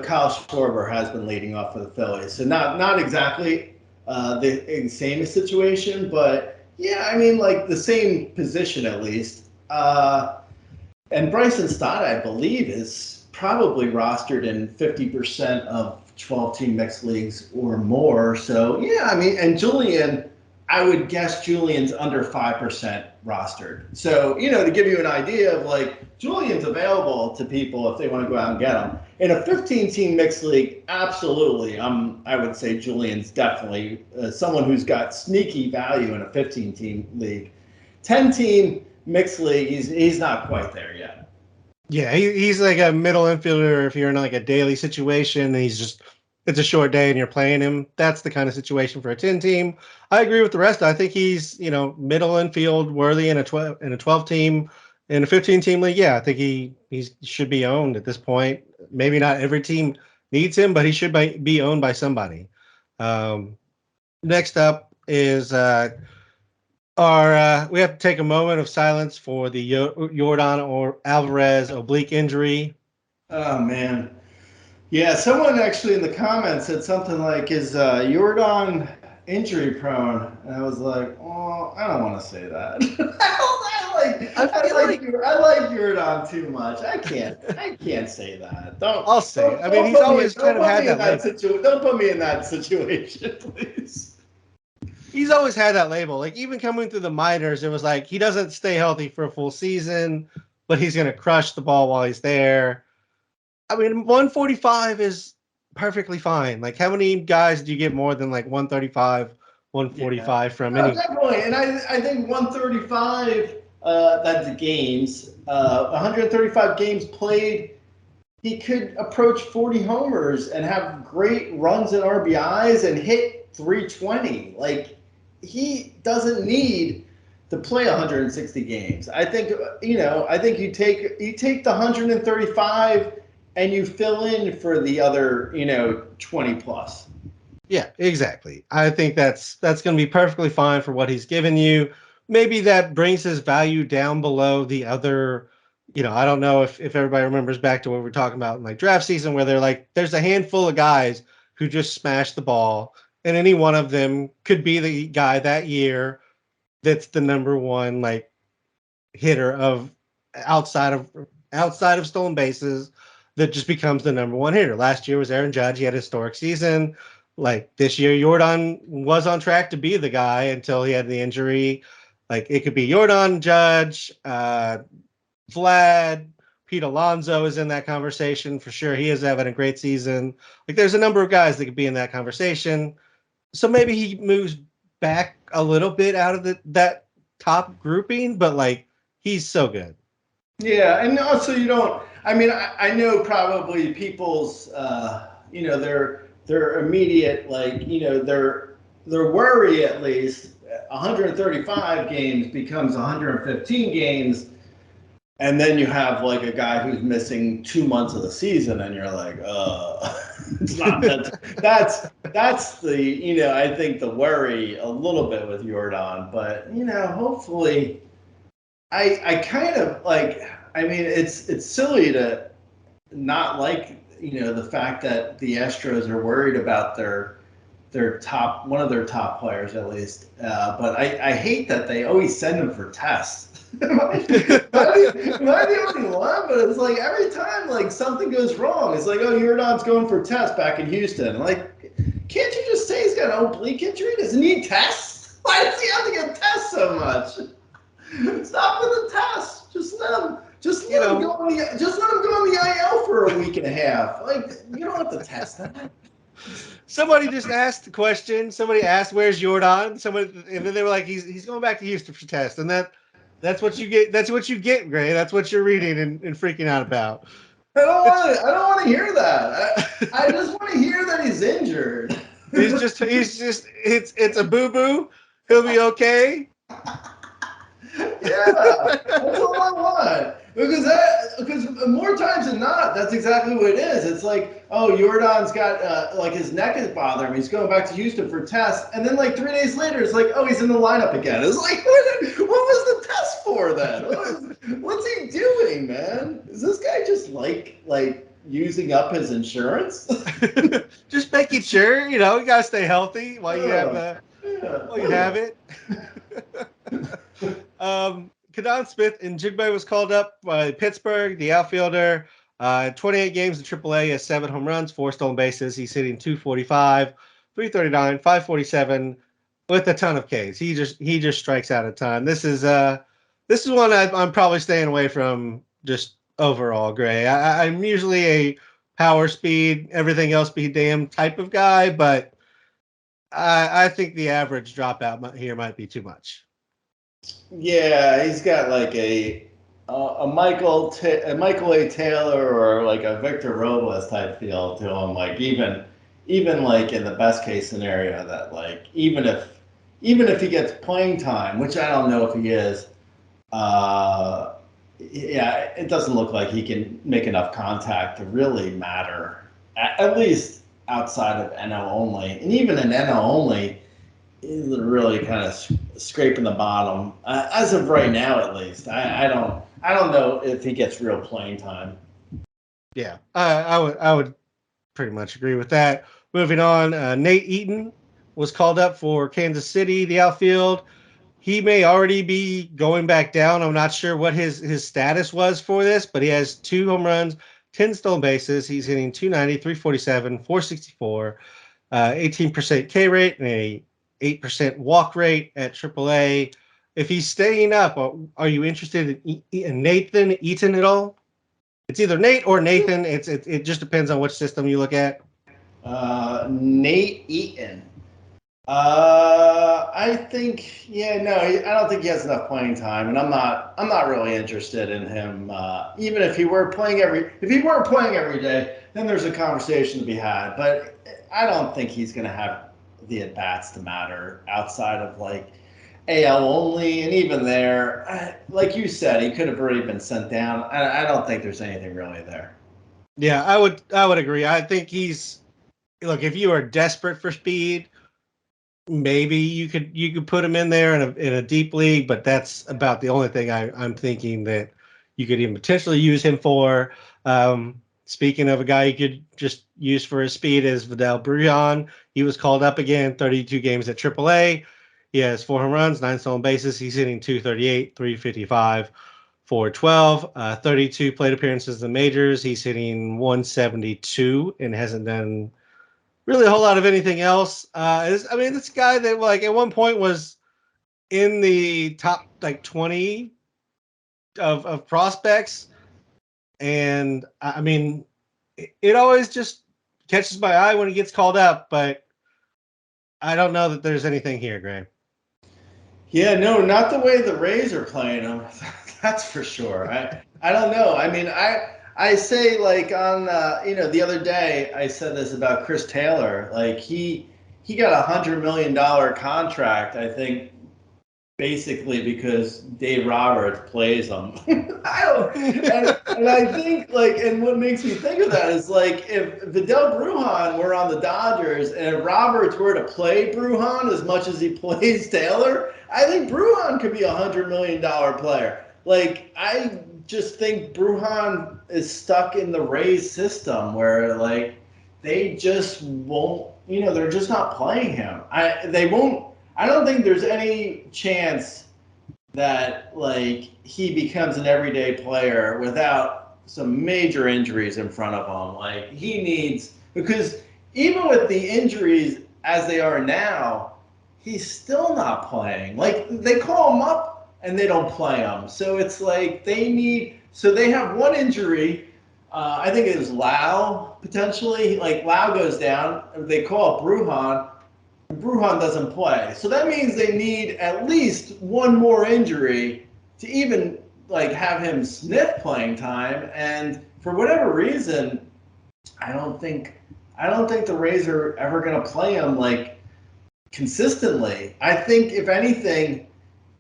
Kyle Schwarber has been leading off for the Phillies, so not exactly the same situation, but yeah, I mean, like the same position at least. And Bryson Stott, I believe, is probably rostered in 50% of 12-team mixed leagues or more. So, yeah, I mean, and Julien, I would guess Julian's under 5% rostered. So, to give you an idea of like, Julian's available to people if they want to go out and get him. In a 15-team mixed league, absolutely. I would say Julian's definitely someone who's got sneaky value in a 15-team league. 10-team mixed league, he's not quite there yet. Yeah, he's like a middle infielder. If you're in like a daily situation, it's a short day and you're playing him. That's the kind of situation for a 10 team. I agree with the rest. I think he's, middle infield worthy in a 12 team. In a 15 team league. Yeah, I think he should be owned at this point. Maybe not every team needs him, but he should be owned by somebody. Next up is we have to take a moment of silence for the Yordan or Alvarez oblique injury. Oh man, yeah. Someone actually in the comments said something like, "Is Yordan injury prone?" And I was like, "Oh, I don't want to say that. I like Yordan too much. I can't say that. I'll say it. I mean, he's always kind of had that label. Don't put me in that situation, please." He's always had that label. Like even coming through the minors, it was like he doesn't stay healthy for a full season, but he's going to crush the ball while he's there. I mean, 145 is perfectly fine. Like how many guys do you get more than like 135, 145 from any? Definitely. And I think 135, that's the games, 135 games played, he could approach 40 homers and have great runs and RBIs and hit 320. Like he doesn't need to play 160 games. I think, I think you take the 135 and you fill in for the other, 20 plus. Yeah, exactly. I think that's going to be perfectly fine for what he's given you. Maybe that brings his value down below the other, I don't know if everybody remembers back to what we were talking about in like draft season where they're like, there's a handful of guys who just smash the ball and any one of them could be the guy that year that's the number one like hitter of outside of stolen bases that just becomes the number one hitter. Last year was Aaron Judge. He had a historic season. Like this year, Yordan was on track to be the guy until he had the injury. Like it could be Yordan, Judge, Vlad, Pete Alonso is in that conversation for sure. He is having a great season. Like there's a number of guys that could be in that conversation. So maybe he moves back a little bit out of that top grouping, but like he's so good. Yeah, and also I know probably people's their immediate their worry at least 135 games becomes 115 games. And then you have like a guy who's missing 2 months of the season, and you're like, it's not that. That's the I think the worry a little bit with Yordan, but hopefully, I kind of like. I mean, it's silly to not like the fact that the Astros are worried about their one of their top players at least, but I hate that they always send them for tests. Am I the only one? But it's like every time like something goes wrong, it's like, oh, Yordan's going for tests back in Houston. Like, can't you just say he's got an oblique injury? Doesn't he need tests? Why does he have to get tests so much? Stop with the tests. Just let him go on the IL for a week and a half. Like, you don't have to test that. Somebody just asked the question. Somebody asked, "Where's Yordan?" And then they were like, "He's going back to Houston for tests." And that's what you get. That's what you get, Gray. That's what you're reading and freaking out about. I don't want to hear that. I just want to hear that he's injured. It's a boo-boo. He'll be okay. Yeah, that's all I want. Because more times than not, that's exactly what it is. It's like, oh, Yordan's got like his neck is bothering him. He's going back to Houston for tests, and then like 3 days later, it's like, oh, he's in the lineup again. It's like, what was the test for then? What's he doing, man? Is this guy just like using up his insurance? Just making sure, you gotta stay healthy while you have it. Kadon Smith and Jigbe was called up by Pittsburgh, the outfielder. 28 games in AAA, has 7 home runs, 4 stolen bases. He's hitting 245, 339, 547 with a ton of Ks. He just strikes out a ton. This is one I'm probably staying away from just overall, Gray. I'm usually a power, speed, everything else be damned type of guy, but I think the average dropout here might be too much. Yeah, he's got like a Michael A. Taylor or like a Victor Robles type feel to him. Like even like in the best case scenario, that like even if he gets playing time, which I don't know if he is, yeah, it doesn't look like he can make enough contact to really matter. At least outside of NO only, and even in NO only, he's really kind of scraping the bottom as of right now, at least. I don't know if he gets real playing time. Yeah, I would pretty much agree with that. Moving on, Nate Eaton was called up for Kansas City, the outfield. He may already be going back down. I'm not sure what his status was for this, but he has 2 home runs, 10 stolen bases. He's hitting 290, 347, 464, 18% K rate, and a 8% walk rate at AAA. If he's staying up, are you interested in Nathan Eaton at all? It's either Nate or Nathan. It just depends on which system you look at. Nate Eaton. I think, I don't think he has enough playing time, and I'm not really interested in him. Even if he weren't playing every day, then there's a conversation to be had. But I don't think he's going to have the at bats to matter outside of like AL only, and even there, like you said, he could have already been sent down. I don't think there's anything really there. Yeah, I would agree. I think look, if you are desperate for speed, maybe you could put him in there in a deep league, but that's about the only thing I'm thinking that you could even potentially use him for. Speaking of a guy you could just use for his speed is Vidal Brujan. He was called up again, 32 games at AAA. He has 4 home runs, 9 stolen bases. He's hitting 238, 355, 412, 32 plate appearances in the majors. He's hitting 172 and hasn't done really a whole lot of anything else. This guy that like at one point was in the top like 20 of prospects, and I mean, it always just catches my eye when he gets called up, but I don't know that there's anything here, Graham. Yeah, no, not the way the Rays are playing him. That's for sure. I don't know. I mean, I say like on the other day I said this about Chris Taylor. Like he got $100 million contract, I think, basically because Dave Roberts plays him. And I think and what makes me think of that is like if Vidal Brujan were on the Dodgers and if Roberts were to play Brujan as much as he plays Taylor, I think Brujan could be $100 million player. Like I just think Brujan is stuck in the Rays system where like they just won't, they're just not playing him. I don't think there's any chance that like he becomes an everyday player without some major injuries in front of him. Like he needs, because even with the injuries as they are now, he's still not playing. Like they call him up and they don't play him. So it's like they have one injury. I think it was Lau potentially. Like Lau goes down, they call up Brujan. Brujan doesn't play. So that means they need at least one more injury to even like have him sniff playing time. And for whatever reason, I don't think the Rays are ever going to play him like consistently. I think if anything,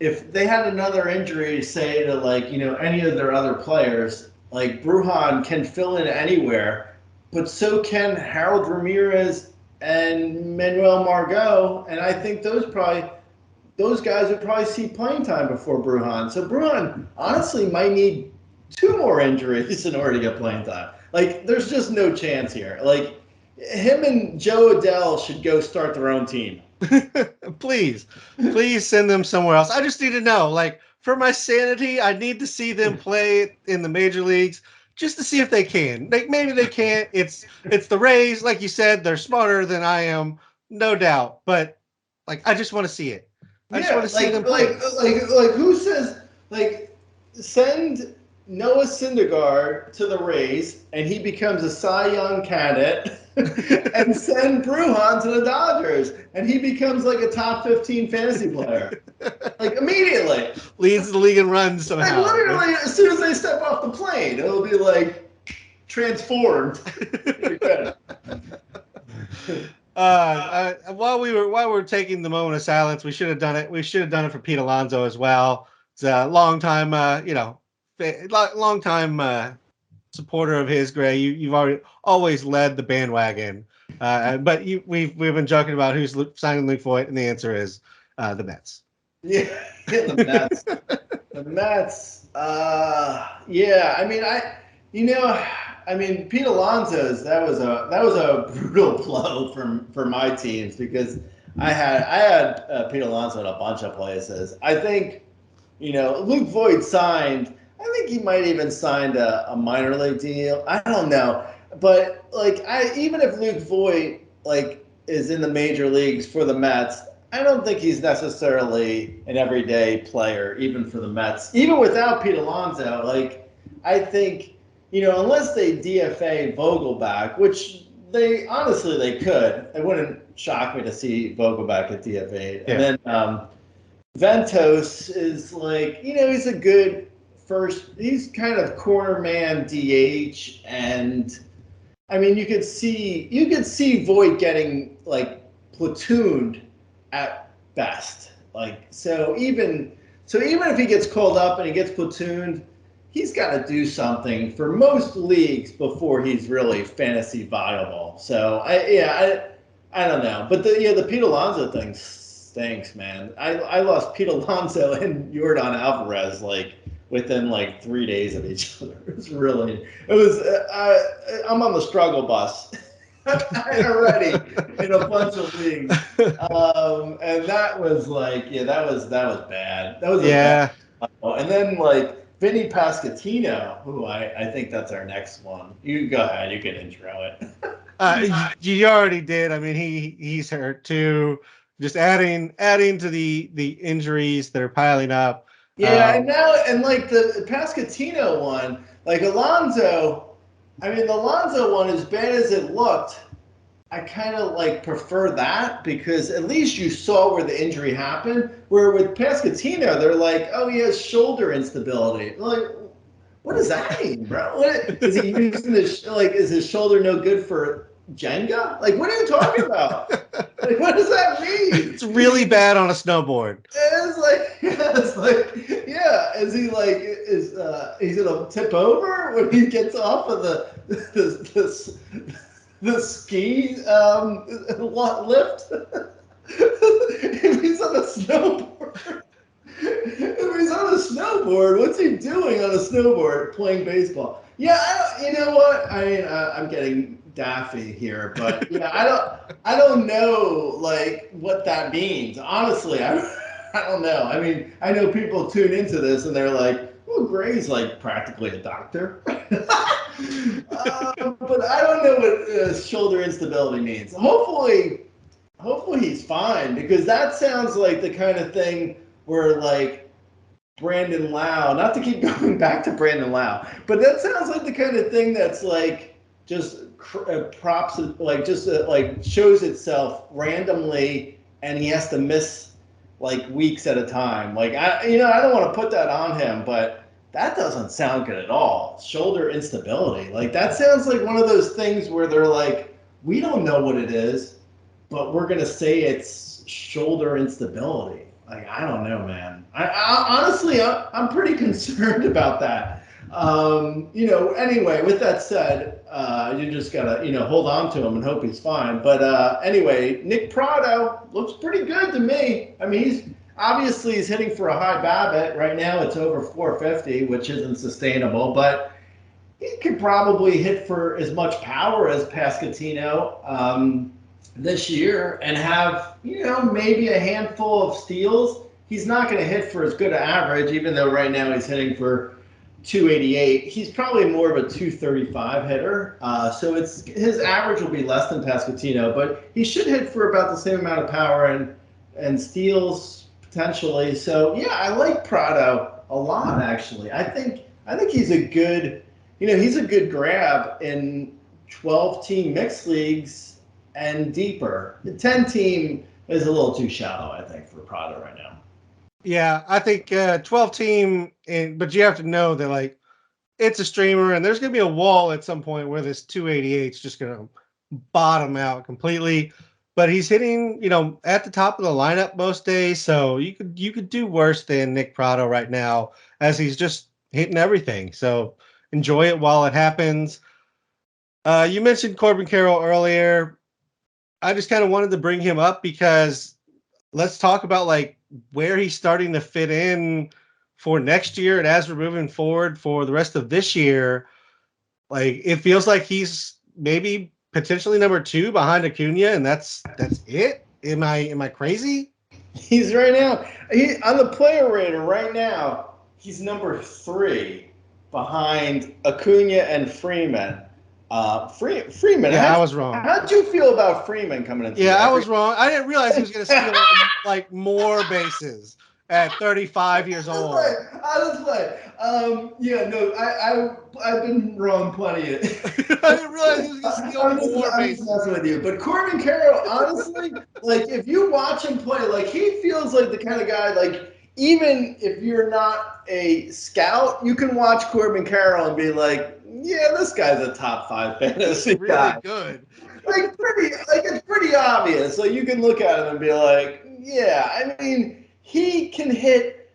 if they had another injury, say to like, any of their other players, like Brujan can fill in anywhere, but so can Harold Ramirez and Manuel Margot, and I think those guys would probably see playing time before Brujan. So Brujan honestly might need 2 more injuries in order to get playing time. Like, there's just no chance here. Like, him and Joe Adele should go start their own team. Please send them somewhere else. I just need to know, like, for my sanity, I need to see them play in the major leagues just to see if they can. Like, maybe they can't. It's the Rays, like you said, they're smarter than I am, no doubt. But like, I just want to see it. I just want to see them play. Like who says, like, send Noah Syndergaard to the Rays and he becomes a Cy Young candidate, and send Brujan to the Dodgers and he becomes like a top 15 fantasy player, like, immediately. Leads the league in runs somehow. Like, literally, as soon as they step off the plane, it'll be like transformed. While we were taking the moment of silence, we should have done it. We should have done it for Pete Alonso as well. It's a long time, long time supporter of his. Gray, you've always led the bandwagon, but we've been joking about who's signing Luke Voigt, and the answer is the Mets. Yeah, the Mets. The Mets. Yeah. I mean, Pete Alonso's, that was a brutal blow for my teams, because I had Pete Alonso in a bunch of places. I think, Luke Voigt signed. I think he might even signed a minor league deal. I don't know, but like, even if Luke Voigt like is in the major leagues for the Mets, I don't think he's necessarily an everyday player, even for the Mets. Even without Pete Alonso, like, I think, unless they DFA Vogelback, which they could. It wouldn't shock me to see Vogelback at DFA. Yeah. And then Ventos is like, he's a good first. He's kind of corner man DH, and I mean, you could see Voigt getting like platooned at best. Like, so even if he gets called up and he gets platooned, he's got to do something for most leagues before he's really fantasy viable. So I don't know, but the Pete Alonso thing stinks, man. I lost Pete Alonso and Yordan Alvarez like within like 3 days of each other. I'm on the struggle bus already in a bunch of leagues, and that was like, that was bad. That was bad. And then like Vinny Pasquantino, who I think that's our next one. You go ahead, you can intro it. You already did. I mean, he's hurt too. Just adding to the injuries that are piling up. Yeah, and like the Pasquantino one, like Alonso. I mean, the Alonso one, as bad as it looked, I kind of like prefer that, because at least you saw where the injury happened. Where with Pasquantino, they're like, oh, he has shoulder instability. Like, what does that mean, bro? What is he using his, like, is his shoulder no good for Jenga? Like, what are you talking about? Like, what does that mean? It's really bad on a snowboard. Is he like, he's gonna tip over when he gets off of the ski lift? If he's on a snowboard, what's he doing on a snowboard playing baseball? Yeah, you know what? I mean, I'm getting daffy here, but I don't know like what that means. Honestly, I don't know. I mean, I know people tune into this and they're like, well, Gray's like practically a doctor. But I don't know what shoulder instability means. Hopefully he's fine, because that sounds like the kind of thing where like Brandon Lau, not to keep going back to Brandon Lau, but that sounds like the kind of thing that's like just props, like just like shows itself randomly, and he has to miss like weeks at a time. Like, I don't want to put that on him, but that doesn't sound good at all. Shoulder instability. Like, that sounds like one of those things where they're like, we don't know what it is, but we're going to say it's shoulder instability. Like, I don't know, man. I honestly, I'm pretty concerned about that. Anyway, with that said, you just got to, hold on to him and hope he's fine. But anyway, Nick Prado looks pretty good to me. I mean, he's hitting for a high BABIP. Right now it's over 450, which isn't sustainable. But he could probably hit for as much power as Pasquantino this year and have, maybe a handful of steals. He's not going to hit for as good an average, even though right now he's hitting for 288. He's probably more of a 235 hitter. So his average will be less than Pasquantino, but he should hit for about the same amount of power and steals potentially. So yeah, I like Prado a lot actually. I think he's a good, he's a good grab in 12-team mixed leagues and deeper. The 10-team is a little too shallow, I think, for Prado right now. Yeah, I think 12 team, but you have to know that like it's a streamer, and there's gonna be a wall at some point where this 288 is just gonna bottom out completely. But he's hitting, at the top of the lineup most days, so you could do worse than Nick Prado right now, as he's just hitting everything. So enjoy it while it happens. You mentioned Corbin Carrolll earlier. I just kind of wanted to bring him up because let's talk about like where he's starting to fit in for next year, and as we're moving forward for the rest of this year. Like it feels like he's maybe potentially number 2 behind Acuna, and that's it. Am I crazy? He's right now, on the player rater right now, he's number 3 behind Acuna and Freeman. Freeman, Yeah, I was wrong. How'd you feel about Freeman coming into Yeah, I was wrong. I didn't realize he was going to steal like more bases at 35 years old. Yeah, no, I've been wrong plenty. I didn't realize he was going to steal more bases. I'm just messing with you. But Corbin Carrolll, honestly, like if you watch him play, like he feels like the kind of guy, like even if you're not a scout, you can watch Corbin Carrolll and be like, yeah, this guy's a top 5 fantasy really guy. Good. It's pretty obvious. So you can look at him and be like, yeah, I mean, he can hit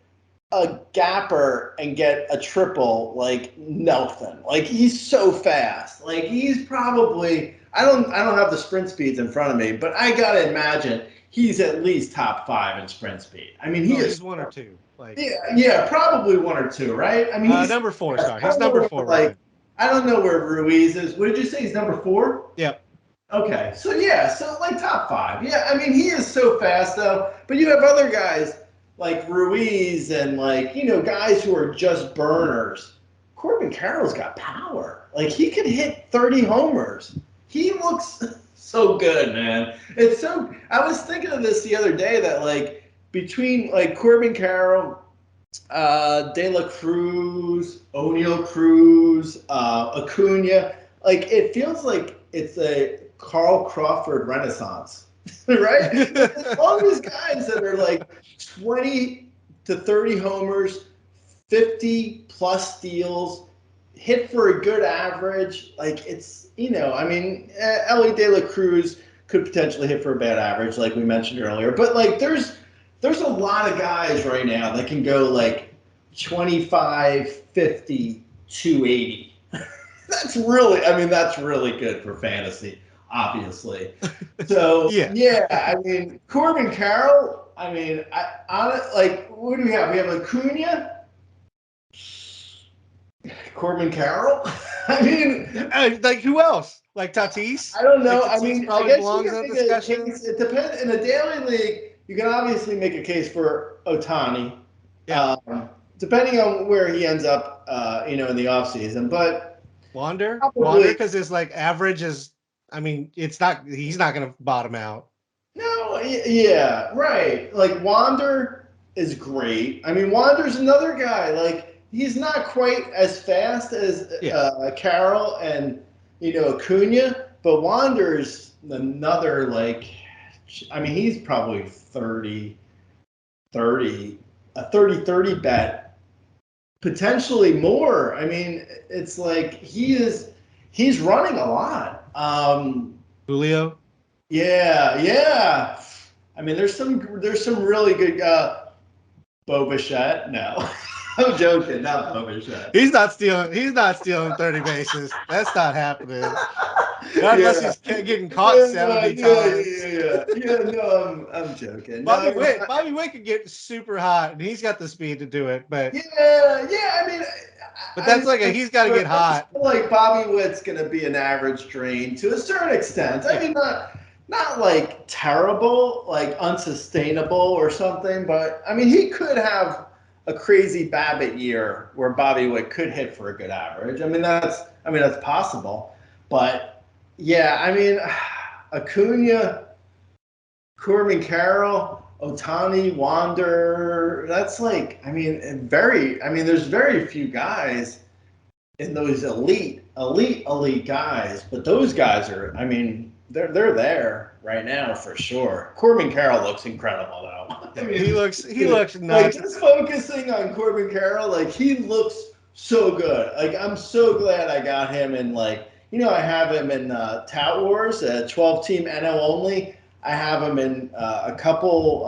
a gapper and get a triple like nothing. Like he's so fast. Like he's probably I don't have the sprint speeds in front of me, but I gotta imagine he's at least top 5 in sprint speed. I mean, he's 1 or 2. Like yeah, probably 1 or 2, right? I mean, he's number 4. Sorry, he's number 4. Like I don't know where Ruiz is. What did you say? He's number 4? Yep. Okay, so like top 5. Yeah, I mean he is so fast though. But you have other guys like Ruiz and like guys who are just burners. Corbin Carroll's got power. Like he could hit 30 homers. He looks so good, man. It's so. I was thinking of this the other day that like between like Corbin Carroll, De La Cruz, O'Neal Cruz, Acuna, like it feels like it's a Carl Crawford renaissance, right? All these guys that are like 20 to 30 homers, 50 plus steals, hit for a good average. Like it's, I mean, Elly De La Cruz could potentially hit for a bad average, like we mentioned earlier. But like there's a lot of guys right now that can go like 25, 50, 280. That's really good for fantasy, obviously. So yeah, I mean Corbin Carrolll. I mean, what do we have? We have Acuna, Corbin Carrolll. I mean, like who else? Like Tatis? I don't know. Like, I mean, probably I guess belongs in the discussion. It depends. In a daily league, you can obviously make a case for Ohtani. Yeah. Depending on where he ends up, in the offseason. But Wander because his like average is. I mean, he's not going to bottom out. No, yeah, right. Like Wander is great. I mean, Wander's another guy. Like he's not quite as fast as Carroll and Acuna, but Wander's another like. I mean, he's probably 30, a 30-30 bet, potentially more. I mean, it's like he's running a lot. Julio. Yeah. I mean, there's some really good Bo Bichette. No, I'm joking. Not Bo Bichette. He's not stealing 30 bases. That's not happening. Not unless he's getting caught 70 times. Yeah. No, I'm joking. Bobby Witt could get super hot, and he's got the speed to do it. But yeah. I mean, But that's like he's got to get hot. I feel like Bobby Witt's going to be an average drain to a certain extent. I mean, not like terrible, like unsustainable or something, but I mean, he could have a crazy Babbitt year where Bobby Witt could hit for a good average. I mean, that's possible. But yeah, I mean, Acuna, Corbin Carrol, Ohtani, Wander, that's like, I mean, there's very few guys in those elite guys, but those guys are, I mean, they're there right now for sure. Corbin Carrol looks incredible though. I mean, he looks nuts. Like just focusing on Corbin Carrol, like he looks so good. Like I'm so glad I got him in, like, you know, I have him in Tout Wars, 12-team NL only. I have him in a couple.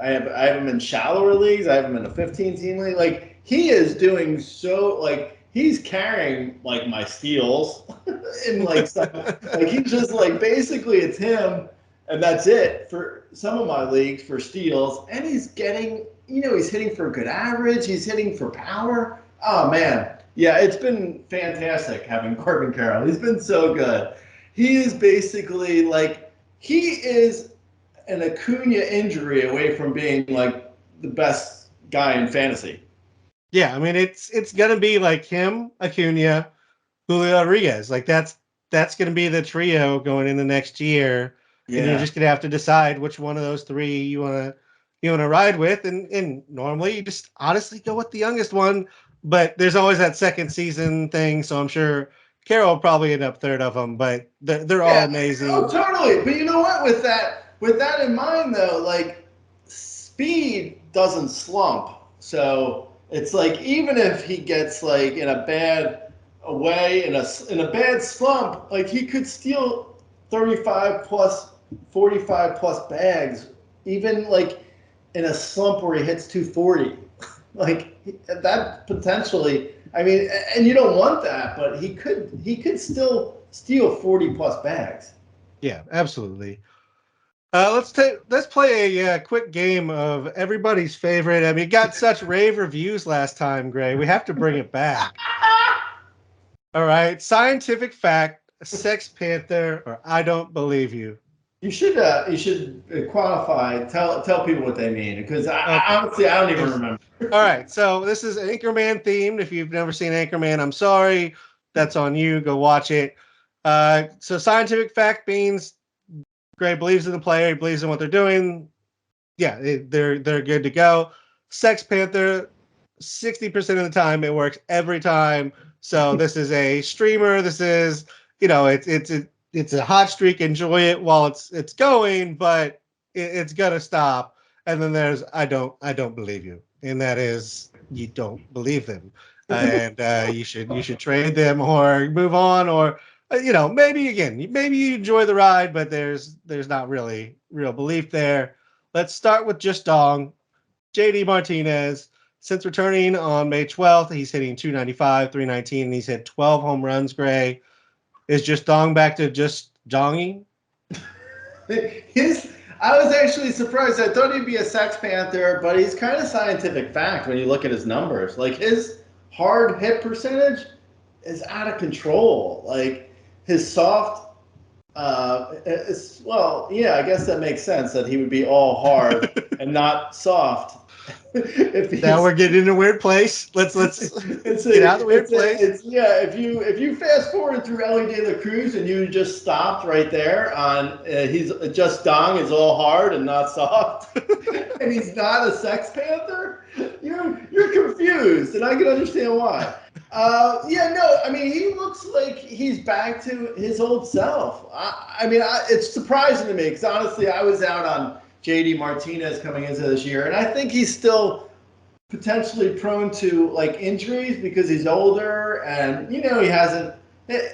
I have him in shallower leagues. I have him in a 15-team league. Like he is doing so. Like he's carrying like my steals in like some. Like he's just like basically it's him, and that's it for some of my leagues for steals. And he's getting, you know, he's hitting for a good average. He's hitting for power. Oh man, yeah, it's been fantastic having Corbin Carrol. He's been so good. He is basically like. He is an Acuna injury away from being like the best guy in fantasy. Yeah, I mean it's gonna be like him, Acuna, Julio Rodriguez. Like that's gonna be the trio going in the next year. Yeah. And you're just gonna have to decide which one of those three you wanna ride with. And normally you just honestly go with the youngest one, but there's always that second season thing. So I'm sure Carroll will probably end up third of them, but they're all amazing. Oh, totally. But you know what? With that in mind, though, like speed doesn't slump. So it's like even if he gets like in a bad way in a bad slump, like he could steal 35 plus, 45 plus bags, even like in a slump where he hits 240. Like that potentially. I mean, and you don't want that, but he could still steal 40 plus bags. Yeah, absolutely. Let's play a quick game of everybody's favorite. I mean, it got such rave reviews last time, Gray. We have to bring it back. All right, scientific fact: Sex Panther or I don't believe you. You should qualify. Tell people what they mean, because honestly I don't even remember. All right, so this is Anchorman themed. If you've never seen Anchorman, I'm sorry. That's on you. Go watch it. So scientific fact means Gray believes in the player. He believes in what they're doing. Yeah, they're good to go. Sex Panther, 60% of the time it works every time. So this is a streamer. This is, you know, it's a hot streak. Enjoy it while it's going, but it's gonna stop. And then there's I don't believe you, and that is you don't believe them, and you should trade them or move on, or you know, maybe you enjoy the ride, but there's not really real belief there. Let's start with just Dong. JD Martinez, since returning on May 12th, he's hitting 295, 319, and he's hit 12 home runs. Gray, is just Dong back to just Donging? I was actually surprised. I thought he'd be a Sex Panther, but he's kind of scientific fact when you look at his numbers. Like his hard hit percentage is out of control. Like his soft, well, yeah, I guess that makes sense that he would be all hard and not soft. Now we're getting in a weird place. Let's get out of the weird place. If you fast forward through Elly De La Cruz and you just stopped right there on he's just Dong is all hard and not soft, and he's not a Sex Panther, you're confused, and I can understand why. I mean, he looks like he's back to his old self. I mean, it's surprising to me because honestly, I was out on JD Martinez coming into this year, and I think he's still potentially prone to like injuries because he's older, and you know he hasn't.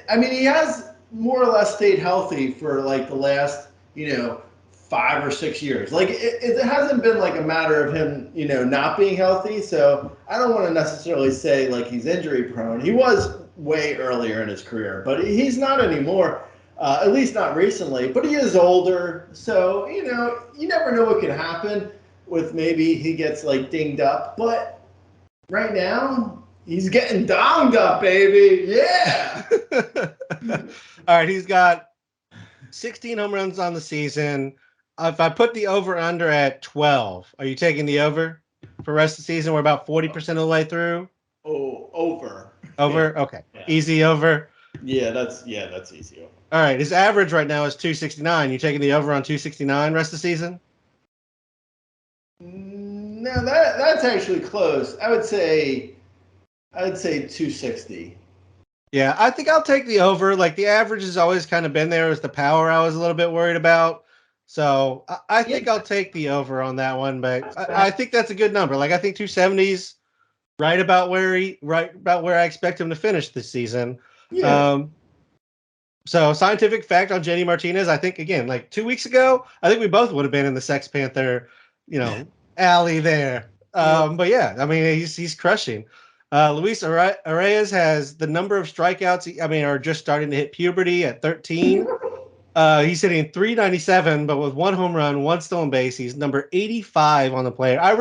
I mean, he has more or less stayed healthy for like the last 5 or 6 years. Like it hasn't been like a matter of him not being healthy. So I don't want to necessarily say like he's injury prone. He was way earlier in his career, but he's not anymore. At least not recently, but he is older, so you never know what could happen with maybe he gets like dinged up. But right now, He's getting donged up, baby. Yeah. All right, he's got 16 home runs on the season. If I put the over under at 12, are you taking the over for the rest of the season? We're about 40% of the way through. Oh, over. Over? Okay. Yeah. Easy over. Yeah, that's easy over. All right, his average right now is 269. You taking the over on 269 rest of the season? No, that's actually close. I would say 260. Yeah, I think I'll take the over. Like the average has always kind of been there. It was the power I was a little bit worried about. So I think I'll take the over on that one, but I think that's a good number. Like I think 270's right about where I expect him to finish this season. Yeah. So scientific fact on JD Martinez, I think again, like 2 weeks ago, I think we both would have been in the Sex Panther, alley there. But yeah, I mean he's crushing. Luis Arraez has the number of strikeouts. Are just starting to hit puberty at 13. He's hitting 397, but with one home run, one stolen base. He's number 85 on the player. I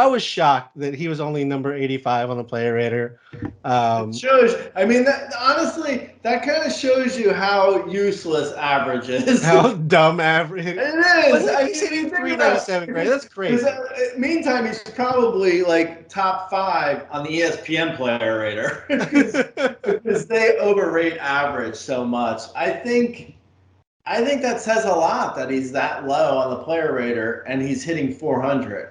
was shocked that he was only number 85 on the player rater. It shows. Honestly, that kind of shows you how useless average is. How dumb average. It is. He's hitting 397. Great. That's crazy. Meantime, he's probably like top 5 on the ESPN player rater because they overrate average so much. I think that says a lot that he's that low on the player rater and he's hitting 400.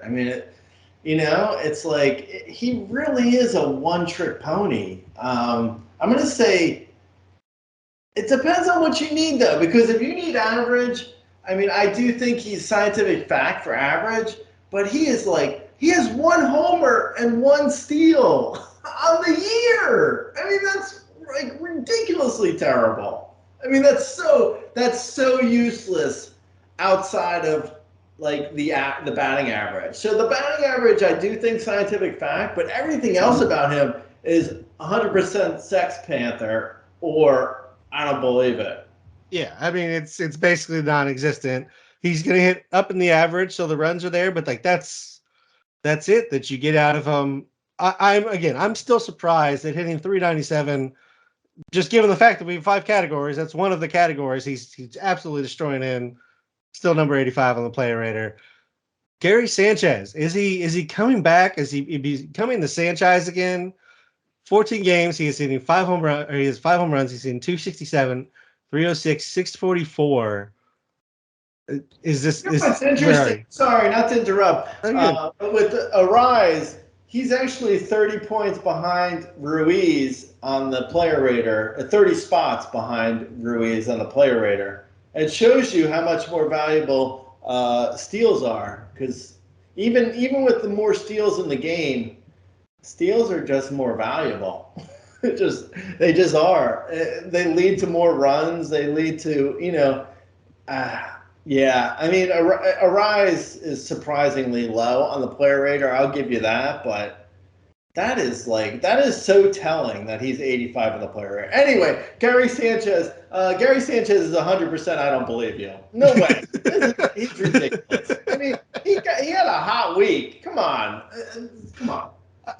It's like he really is a one-trick pony. I'm going to say it depends on what you need, though, because if you need average, I do think he's scientific fact for average, but he has one homer and one steal on the year. That's like ridiculously terrible. That's so useless outside of like the batting average. So the batting average, I do think scientific fact, but everything else about him is 100% Sex Panther, or I don't believe it. Yeah, it's basically non-existent. He's gonna hit up in the average, so the runs are there, but like that's it that you get out of him. I'm still surprised at hitting 397. Just given the fact that we have 5 categories, that's one of the categories he's absolutely destroying in. Still number 85 on the player rater. Gary Sanchez, is he coming back? Is he becoming the Sanchez again? 14 games, he has hitting 5 home runs. He has 5 home runs. He's hitting 267, 306, 644. Is this? It's interesting. Sorry, not to interrupt. But with Arraez, he's actually 30 points behind Ruiz on the player rater, 30 spots behind Ruiz on the player rater. It shows you how much more valuable steals are, because even with the more steals in the game, steals are just more valuable. They just are. They lead to more runs. They lead to Arraez is surprisingly low on the player rater. I'll give you that, but that is so telling that he's 85 on the player rater. Anyway, Gary Sanchez. Gary Sanchez is 100%. I don't believe you. No way. He's ridiculous. He had a hot week. Come on.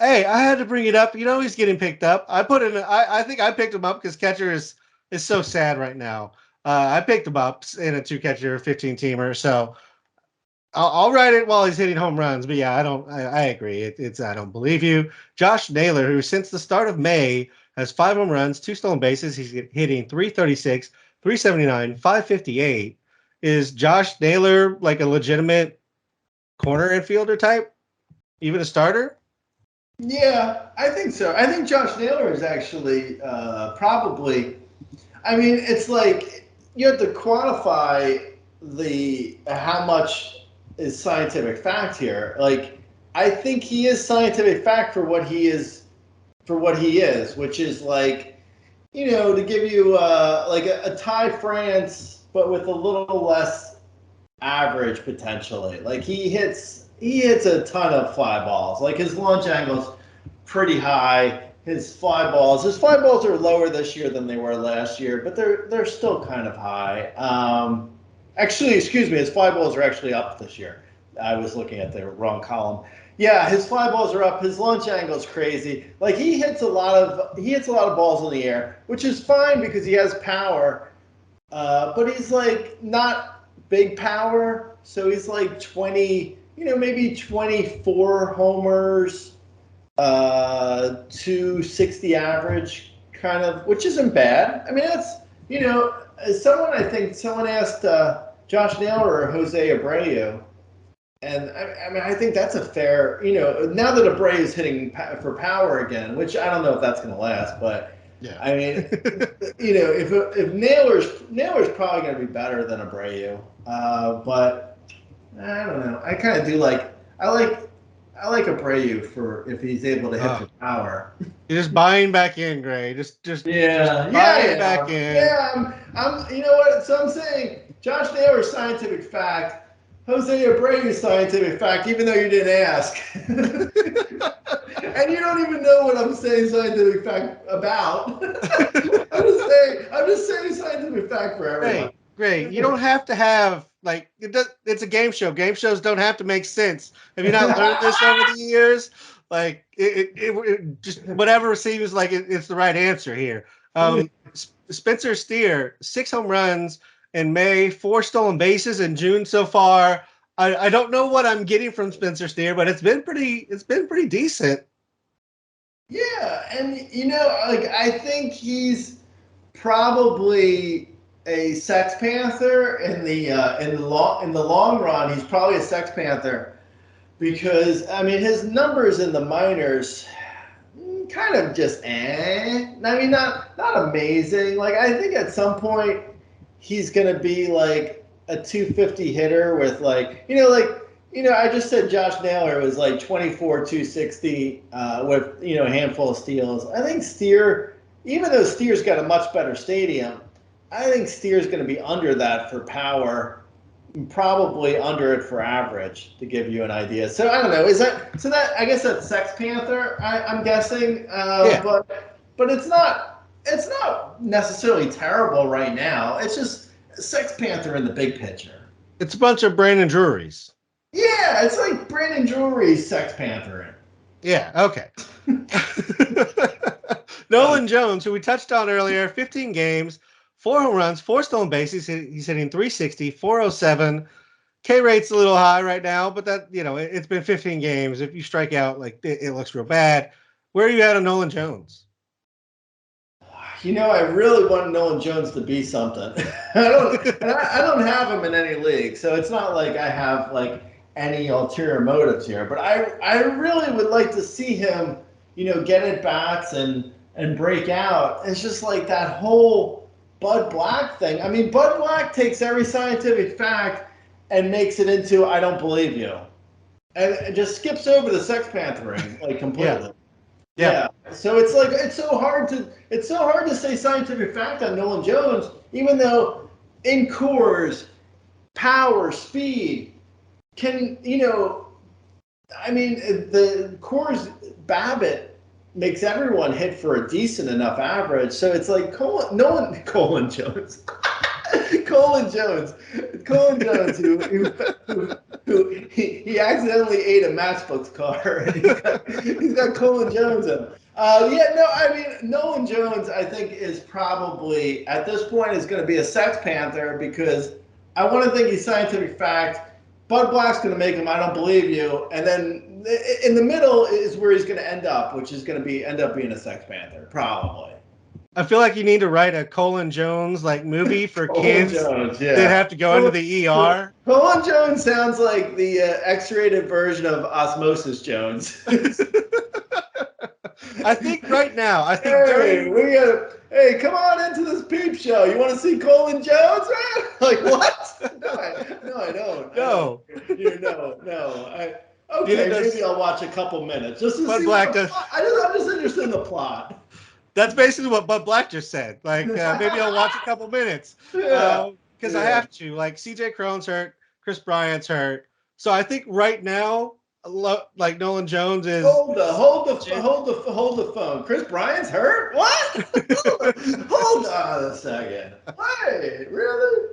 Hey, I had to bring it up. He's getting picked up. I think I picked him up because catcher is so sad right now. I picked him up in a 2-catcher 15-teamer, so I'll write it while he's hitting home runs. But yeah, I agree. I don't believe you. Josh Naylor, who since the start of May has 5 home runs, 2 stolen bases. He's hitting 336, 379, 558. Is Josh Naylor like a legitimate corner infielder type? Even a starter? Yeah, I think so. I think Josh Naylor is actually probably. It's like you have to quantify how much is scientific fact here. Like, I think he is scientific fact for what he is, which is like, to give you like a Ty France, but with a little less average potentially. Like he hits a ton of fly balls. Like his launch angle's pretty high. His fly balls are lower this year than they were last year, but they're still kind of high. Actually, excuse me, his fly balls are actually up this year. I was looking at the wrong column. Yeah, his fly balls are up. His launch angle is crazy. Like he hits a lot of balls in the air, which is fine because he has power. But he's like not big power, so he's like 20, maybe 24 homers, 260 average, kind of, which isn't bad. I mean, that's someone asked Josh Naylor or Jose Abreu. And I mean, I think that's a fair, now that Abreu is hitting for power again, which I don't know if that's going to last, but Yeah. I mean, if Naylor's probably going to be better than Abreu, but I don't know. I kind of do I like Abreu for if he's able to hit for power. You're just buying back in, Gray. Just buying back in. Yeah, I'm. You know what? So I'm saying Josh Naylor's scientific fact. Jose Abreu's scientific fact, even though you didn't ask. And you don't even know what I'm saying scientific fact about. I'm just saying scientific fact for everyone. Great. You don't have to have, it's a game show. Game shows don't have to make sense. Have you not learned this over the years? Like, it just whatever seems like it's the right answer here. Spencer Steer, 6 home runs in May, 4 stolen bases in June so far. I don't know what I'm getting from Spencer Steer, but it's been pretty decent. Yeah, and I think he's probably a Sex Panther in the long run. He's probably a Sex Panther because I mean his numbers in the minors kind of just I mean not amazing. Like I think at some point he's gonna be like a 250 hitter with I just said Josh Naylor was like 24 260 with a handful of steals. I think Steer, even though Steer's got a much better stadium, I think Steer's going to be under that for power, probably under it for average, to give you an idea. So I don't know. That I guess that's Sex Panther. I'm guessing, Yeah. but it's not necessarily terrible right now. It's just Sex Panther in the big picture. It's a bunch of Brandon Drury's. Yeah, it's like Brandon Drury's Sex Panther. Yeah, okay. Nolan Jones, who we touched on earlier, 15 games, 4 home runs, 4 stolen bases. He's hitting 360, 407. K rate's a little high right now, but that, it's been 15 games. If you strike out, it looks real bad. Where are you at on Nolan Jones? I really want Nolan Jones to be something. I don't have him in any league, so it's not like I have any ulterior motives here. But I really would like to see him, get at bats and break out. It's just like that whole Bud Black thing. I mean, Bud Black takes every scientific fact and makes it into I don't believe you, and it just skips over the Sex Panthering completely. Yeah. So it's so hard to say scientific fact on Nolan Jones, even though in Coors, power, speed can, I mean, the Coors Babbitt makes everyone hit for a decent enough average. So it's like Colin Jones. Colin Jones, who he accidentally ate a Matchbox car, and he's got Colin Jones in him. I mean, Nolan Jones, I think, is probably at this point is going to be a Sex Panther because I want to think he's scientific fact. Bud Black's going to make him I don't believe you, and then in the middle is where he's going to end up, which is going to end up being a Sex Panther, probably. I feel like you need to write a Colin Jones movie for kids Jones, that have to go into the ER. Colin Jones sounds like the X-rated version of Osmosis Jones. I think right now, hey, come on into this peep show. You want to see Colin Jones, man? Like what? No, I don't. No. Maybe I'll watch a couple minutes just to see. I'm just interested in the plot. That's basically what Bud Black just said. Maybe I'll watch a couple minutes. Because I have to. CJ Cron's hurt, Chris Bryant's hurt. So I think right now, Nolan Jones is. Hold the phone. Chris Bryant's hurt? What? Hold on a second. Wait, really?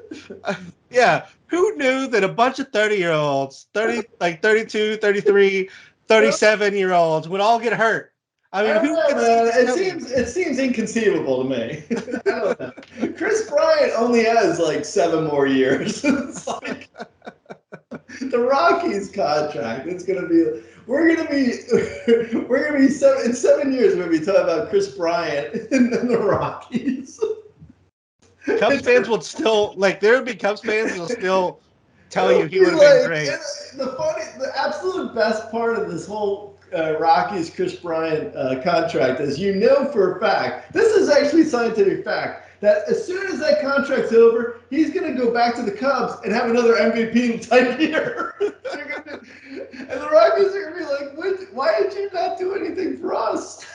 Yeah. Who knew that a bunch of 30-year-olds, 32, 33, 37-year-olds would all get hurt. I mean, I don't who know, could see man. this coming? It seems inconceivable to me. I don't know. Chris Bryant only has like 7 more years. It's like the Rockies contract. It's gonna be. We're gonna be in 7 years. We're gonna be talking about Chris Bryant and the Rockies. Cubs fans will still like. There would be Cubs fans who will still tell you he It'll would be have been great. The absolute best part of this whole Rockies Chris Bryant contract is, for a fact, this is actually scientific fact, that as soon as that contract's over, he's going to go back to the Cubs and have another MVP type year. And the Rockies are going to be like, why did you not do anything for us?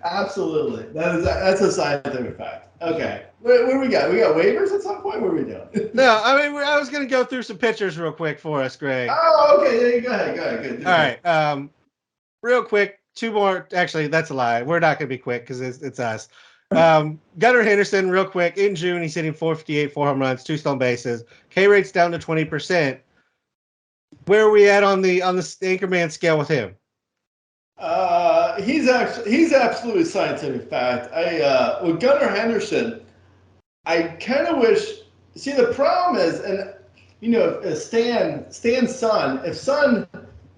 Absolutely. That's a scientific fact. Okay. What do we got? We got waivers at some point? What are we doing? No, I mean, I was going to go through some pictures real quick for us, Greg. Oh, okay. Yeah, go ahead. Good. All right. Real quick, 2 more. Actually, that's a lie. We're not going to be quick because it's us. Gunnar Henderson, real quick. In June, he's hitting 458, 4 home runs, 2 stolen bases. K rate's down to 20%. Where are we at on the Anchorman scale with him? He's absolutely scientific fact. With Gunnar Henderson, I kind of wish. See, the problem is, and Stan's son. If Son,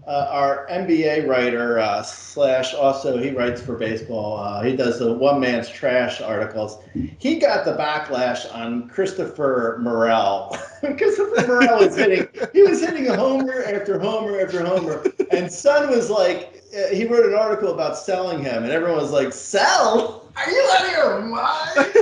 our NBA writer / also he writes for baseball. He does the One Man's Trash articles. He got the backlash on Christopher Morel. Christopher Morel was hitting a homer after homer after homer, and Son was like. He wrote an article about selling him, and everyone was like, "Sell? Are you out of your mind?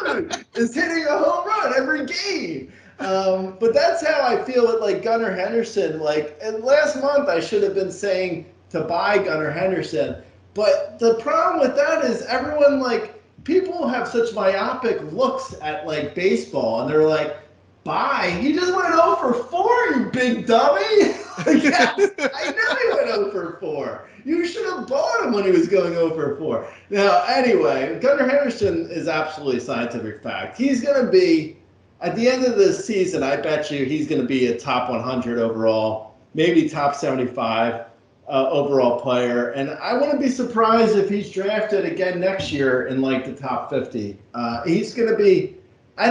Dude is hitting a home run every game." But that's how I feel with like Gunnar Henderson. And last month I should have been saying to buy Gunnar Henderson, but the problem with that is everyone people have such myopic looks at baseball, and they're like, buy. He just went 0 for 4, you big dummy. Yes, I know he went 0 for 4. You should have bought him when he was going 0 for 4. Now, anyway, Gunnar Henderson is absolutely scientific fact. He's going to be, at the end of this season, I bet you he's going to be a top 100 overall, maybe top 75 overall player. And I wouldn't be surprised if he's drafted again next year in the top 50. I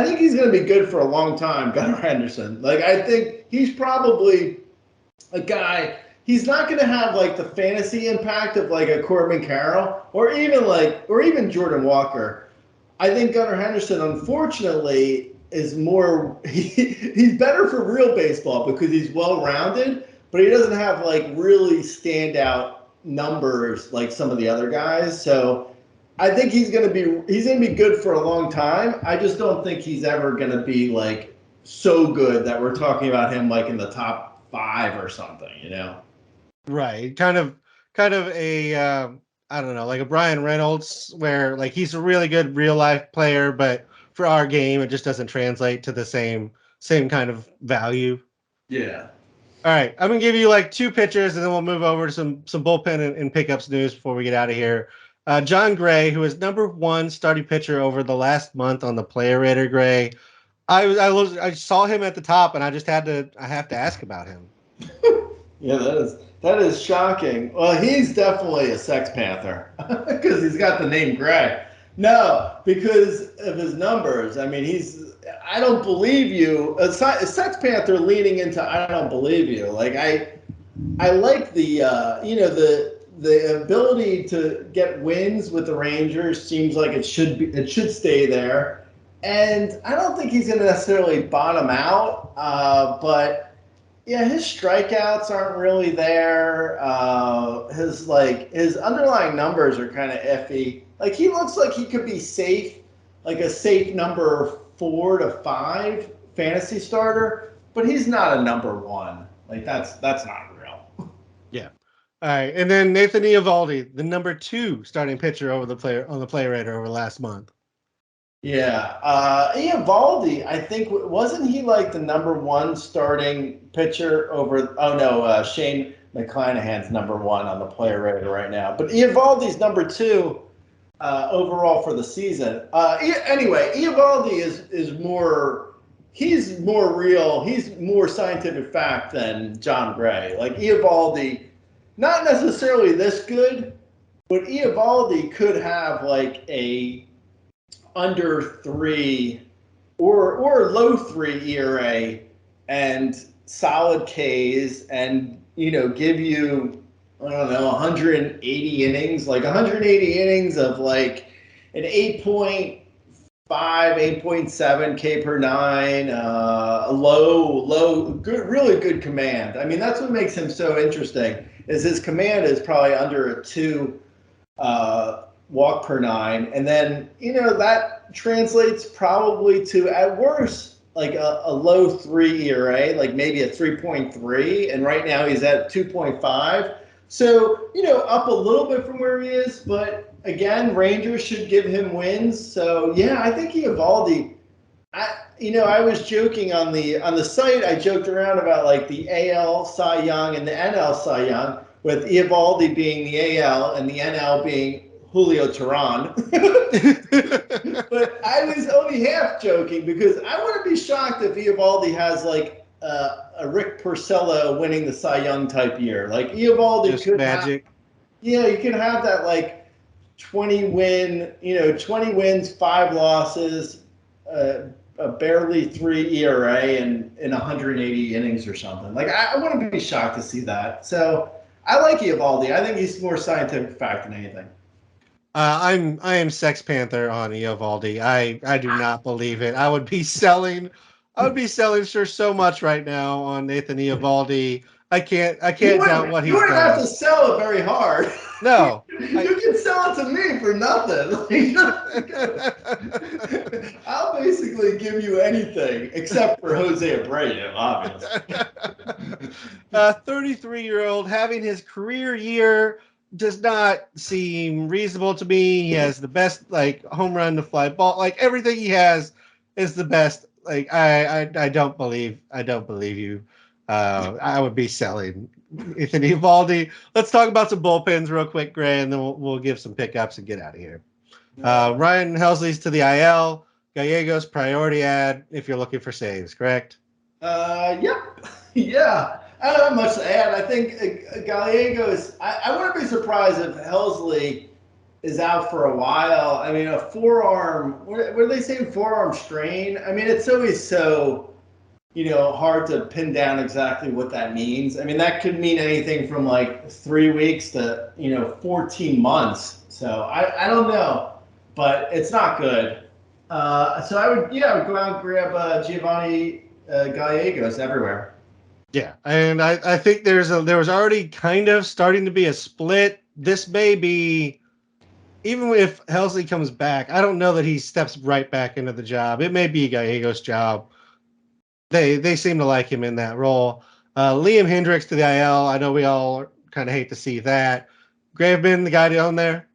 think he's going to be good for a long time, Gunnar Henderson. I think he's probably a guy. He's not going to have the fantasy impact of a Corbin Carrolll or even Jordan Walker. I think Gunnar Henderson, unfortunately, is more. He's better for real baseball because he's well-rounded, but he doesn't have really standout numbers like some of the other guys. So. I think he's gonna be good for a long time. I just don't think he's ever gonna be so good that we're talking about him in the top 5 or something, Right. Kind of a I don't know, like a Brian Reynolds, where he's a really good real life player, but for our game it just doesn't translate to the same kind of value. Yeah. All right, I'm gonna give you 2 pitchers, and then we'll move over to some bullpen and pickups news before we get out of here. John Gray, who is number 1 starting pitcher over the last month on the Player Rater, Gray. I saw him at the top, and I have to ask about him. Yeah, that is shocking. Well, he's definitely a Sex Panther because he's got the name Gray. No, because of his numbers. I mean, I don't believe you. A Sex Panther leaning into I don't believe you. I like the ability to get wins with the Rangers seems like it should stay there, and I don't think he's going to necessarily bottom out. But yeah, his strikeouts aren't really there. His underlying numbers are kind of iffy. He looks like he could be safe, a safe number 4 to 5 fantasy starter, but he's not a number 1. That's not real. Yeah. All right, and then Nathan Eovaldi, the number 2 starting pitcher on the Player Rater over last month. Yeah, Eovaldi, I think wasn't he the number 1 starting pitcher over? Oh no, Shane McClanahan's number 1 on the Player Rater right now, but Eovaldi's number 2 overall for the season. Anyway, Eovaldi is more. he's more real. He's more scientific fact than John Gray. Like Eovaldi, not necessarily this good, but Eovaldi could have like a under 3 or low 3 ERA and solid Ks and, give you, I don't know, 180 innings, like 180 innings of like an 8.5, 8.7 K per nine, a low, good, really good command. I mean, that's what makes him so interesting is his command is probably under a 2 walk per 9. And then, that translates probably to, at worst, like a low 3 ERA, like maybe a 3.3. And right now he's at 2.5. So, up a little bit from where he is. But again, Rangers should give him wins. So, yeah, I think Eovaldi, I was joking on the site. I joked around about like the AL Cy Young and the NL Cy Young, with Eovaldi being the AL and the NL being Julio Teheran. But I was only half joking because I wouldn't be shocked if Eovaldi has like a Rick Porcello winning the Cy Young type year. Like Eovaldi Just could magic. you can have that like 20 wins, 5 losses, a barely 3 ERA and in 180 innings or something. Like I wouldn't be shocked to see that. So I like Eovaldi. I think he's more scientific fact than anything. I am Sex Panther on Eovaldi. I do not believe it. I would be selling for so much right now on Nathan Eovaldi. I can't doubt what he's You wouldn't have done. to sell it very hard. No. You can sell it to me for nothing. I'll basically give you anything except for Jose Abreu, obviously. 33-year-old having his career year does not seem reasonable to me. He has the best like home run to fly ball. Like everything he has is the best. Like I don't believe you. I would be selling Nathan Eovaldi. Let's talk about some bullpens real quick, Gray, and then we'll give some pickups and get out of here. Ryan Helsley's to the IL. Gallegos priority ad if you're looking for saves, correct? Yep. Yeah. I don't have much to add. I think Gallegos, I wouldn't be surprised if Helsley is out for a while. I mean, a forearm, what are they saying, forearm strain? I mean, it's always so, hard to pin down exactly what that means. I mean, that could mean anything from like 3 weeks to, 14 months. So I don't know, but it's not good. So I would go out and grab Giovanni Gallegos everywhere. Yeah, and I think there was already kind of starting to be a split. This may be, even if Helsley comes back, I don't know that he steps right back into the job. It may be Gallegos' job. They seem to like him in that role. Liam Hendricks to the IL. I know we all kind of hate to see that. Graveman, the guy to own there.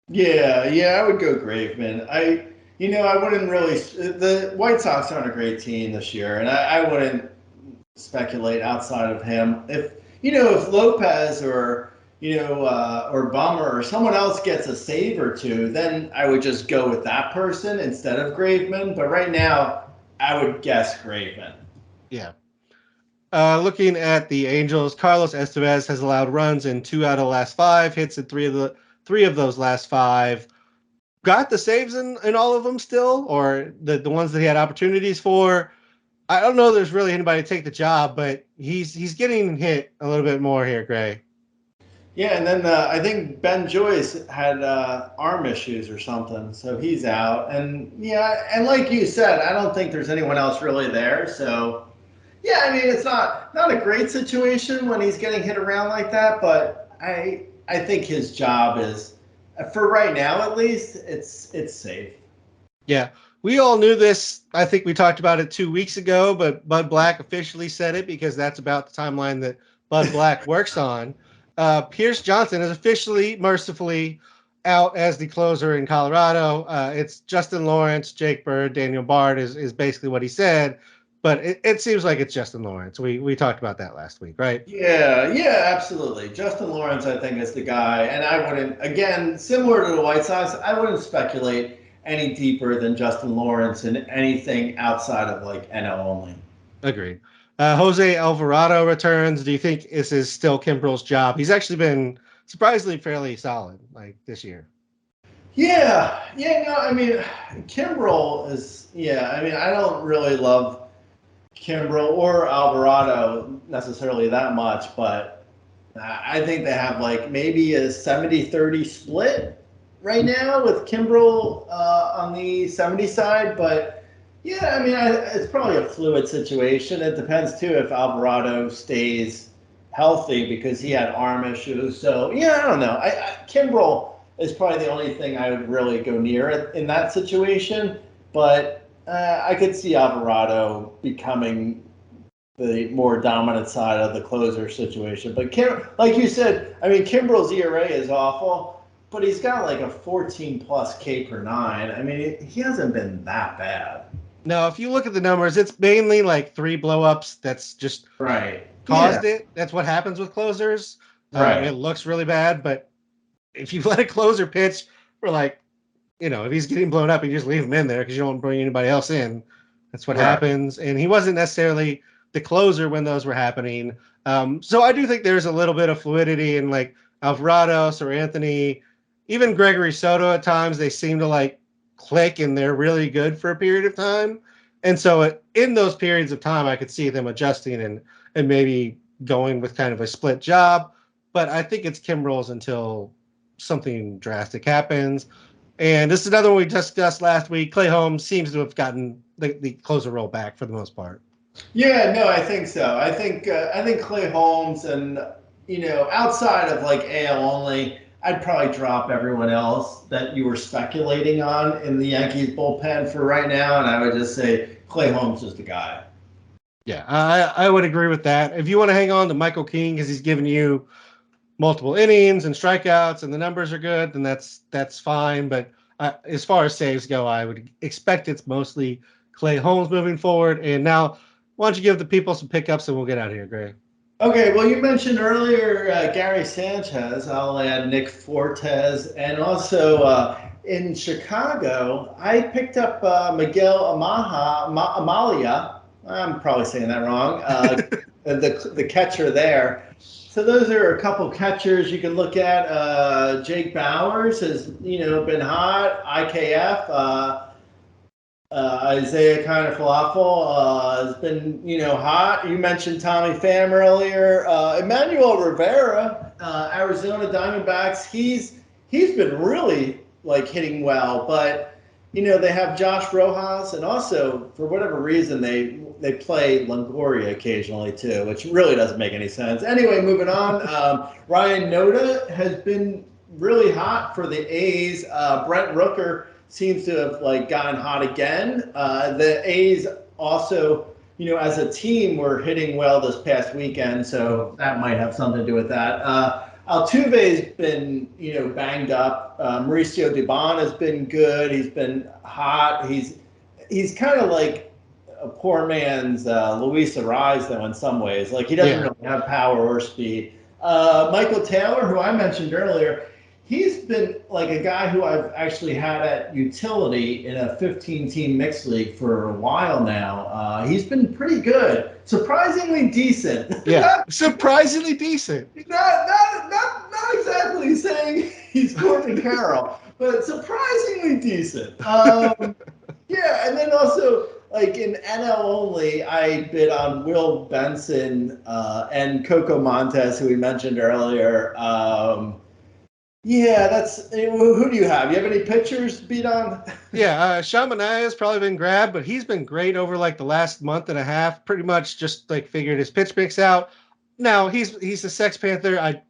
Yeah, I would go Graveman. I wouldn't really. The White Sox aren't a great team this year, and I wouldn't speculate outside of him. If Lopez or or Bummer or someone else gets a save or two, then I would just go with that person instead of Graveman. But right now, I would guess Graveman. Yeah. Looking at the Angels, Carlos Estevez has allowed runs in 2 out of the last 5, hits in 3 of those last 5. Got the saves in all of them still, or the ones that he had opportunities for. I don't know there's really anybody to take the job, but he's getting hit a little bit more here, Gray. Yeah, and then I think Ben Joyce had arm issues or something, so he's out. And and like you said, I don't think there's anyone else really there. So yeah, I mean it's not a great situation when he's getting hit around like that, but I think his job is, for right now at least, it's safe. Yeah. We all knew this. I think we talked about it 2 weeks ago, but Bud Black officially said it because that's about the timeline that Bud Black works on. Pierce Johnson is officially, mercifully, out as the closer in Colorado. It's Justin Lawrence, Jake Bird, Daniel Bard is basically what he said, but it seems like it's Justin Lawrence. We talked about that last week, right? Yeah, absolutely. Justin Lawrence, I think, is the guy, and I wouldn't, again, similar to the White Sox, I wouldn't speculate any deeper than Justin Lawrence and anything outside of like NL only. Agreed. Jose Alvarado returns. Do you think this is still Kimbrel's job? He's actually been surprisingly fairly solid like this year. Yeah, no, I mean, Kimbrel is, I mean, I don't really love Kimbrel or Alvarado necessarily that much, but I think they have like maybe a 70-30 split right now with Kimbrel on the 70 side, but yeah, I mean, it's probably a fluid situation. It depends too if Alvarado stays healthy because he had arm issues. So yeah, I don't know. Kimbrel is probably the only thing I would really go near it in that situation, but I could see Alvarado becoming the more dominant side of the closer situation. But like you said, I mean, Kimbrel's ERA is awful, but he's got like a 14+ K per nine. I mean, he hasn't been that bad. No, if you look at the numbers, it's mainly like 3 blow-ups that's just caused it. That's what happens with closers. It looks really bad, but if you let a closer pitch for like, if he's getting blown up, you just leave him in there because you don't bring anybody else in. That's what happens. And he wasn't necessarily the closer when those were happening. So I do think there's a little bit of fluidity in like Alvarado, Sir Anthony, even Gregory Soto at times. They seem to like click and they're really good for a period of time. And so in those periods of time, I could see them adjusting and maybe going with kind of a split job. But I think it's Kimbrel's until something drastic happens. And this is another one we discussed last week. Clay Holmes seems to have gotten the closer role back for the most part. Yeah, no, I think so. I think Clay Holmes and, outside of like AL only, I'd probably drop everyone else that you were speculating on in the Yankees bullpen for right now, and I would just say Clay Holmes is the guy. Yeah, I would agree with that. If you want to hang on to Michael King because he's giving you multiple innings and strikeouts and the numbers are good, then that's fine. But as far as saves go, I would expect it's mostly Clay Holmes moving forward. And now, why don't you give the people some pickups and we'll get out of here, Greg? Okay, well, you mentioned earlier Gary Sanchez. I'll add Nick Fortes. And also in Chicago, I picked up Miguel Amalia. I'm probably saying that wrong. The catcher there. So those are a couple catchers you can look at. Jake Bowers has, been hot. IKF. Isaiah kind of falafel has been, hot. You mentioned Tommy Pham earlier. Emmanuel Rivera, Arizona Diamondbacks. He's been really like hitting well, but they have Josh Rojas, and also for whatever reason they play Longoria occasionally too, which really doesn't make any sense. Anyway, moving on. Ryan Noda has been really hot for the A's. Brent Rooker seems to have like gotten hot again. The A's also, as a team, were hitting well this past weekend, so that might have something to do with that. Altuve's been, banged up. Mauricio Dubon has been good. He's been hot. He's kind of like a poor man's Luis Ariz, though, in some ways. Like, he doesn't really have power or speed. Michael Taylor, who I mentioned earlier, he's been like a guy who I've actually had at utility in a 15-team mixed league for a while now. He's been pretty good, surprisingly decent. Yeah, surprisingly decent. Not exactly saying he's Corbin Carrolll, but surprisingly decent. Yeah, and then also like in NL only, I bid on Will Benson and Coco Montes, who we mentioned earlier. Yeah, that's who do you have? You have any pitchers beat on? Yeah, Shamanaya has probably been grabbed, but he's been great over like the last month and a half. Pretty much just like figured his pitch mix out. Now he's a Sex Panther.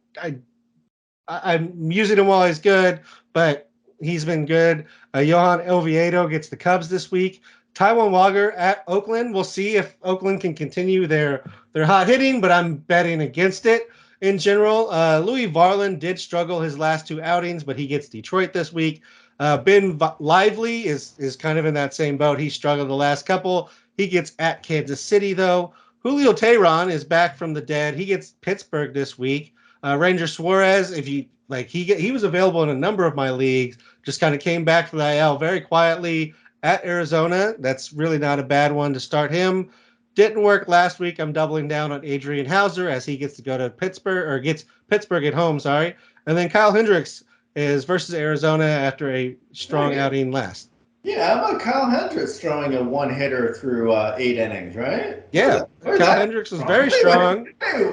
I'm using him while he's good, but he's been good. Johan Oviedo gets the Cubs this week. Taijuan Walker at Oakland. We'll see if Oakland can continue their hot hitting, but I'm betting against it. In general, Louis Varland did struggle his last 2 outings, but he gets Detroit this week. Ben Lively is kind of in that same boat. He struggled the last couple. He gets at Kansas City, though. Julio Teheran is back from the dead. He gets Pittsburgh this week. Ranger Suarez, if you Like he was available in a number of my leagues, just kind of came back from the IL very quietly at Arizona. That's really not a bad one to start him. Didn't work last week. I'm doubling down on Adrian Hauser as he gets to go to Pittsburgh, or gets Pittsburgh at home, sorry. And then Kyle Hendricks is versus Arizona after a strong outing last. Yeah, how about Kyle Hendricks throwing a one-hitter through 8 innings, right? Yeah, Kyle Hendricks was very strong. Hey,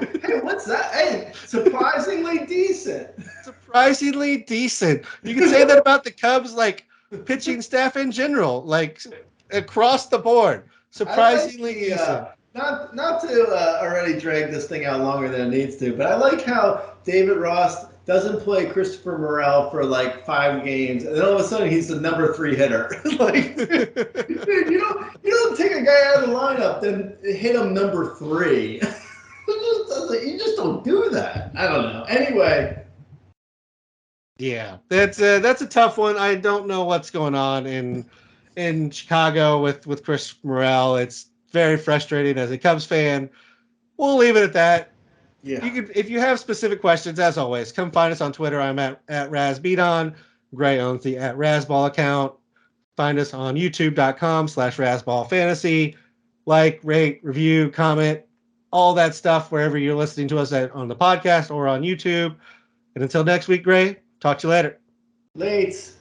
what's that? Hey, surprisingly decent. Surprisingly decent. You can say that about the Cubs, like, pitching staff in general, like, across the board. Surprisingly decent. Not to already drag this thing out longer than it needs to, but I like how David Ross doesn't play Christopher Morel for like 5 games, and then all of a sudden he's the number 3 hitter. Like, dude, you don't take a guy out of the lineup, then hit him number 3. You just don't do that. I don't know. Anyway. Yeah, that's a tough one. I don't know what's going on in Chicago with Chris Morel. It's very frustrating as a Cubs fan. We'll leave it at that. Yeah. You can, if you have specific questions, as always, come find us on Twitter. I'm at RazBeaton. Gray owns the at Razball account. Find us on youtube.com/RazballFantasy. Like, rate, review, comment, all that stuff wherever you're listening to us on the podcast or on YouTube. And until next week, Gray, talk to you later. Late.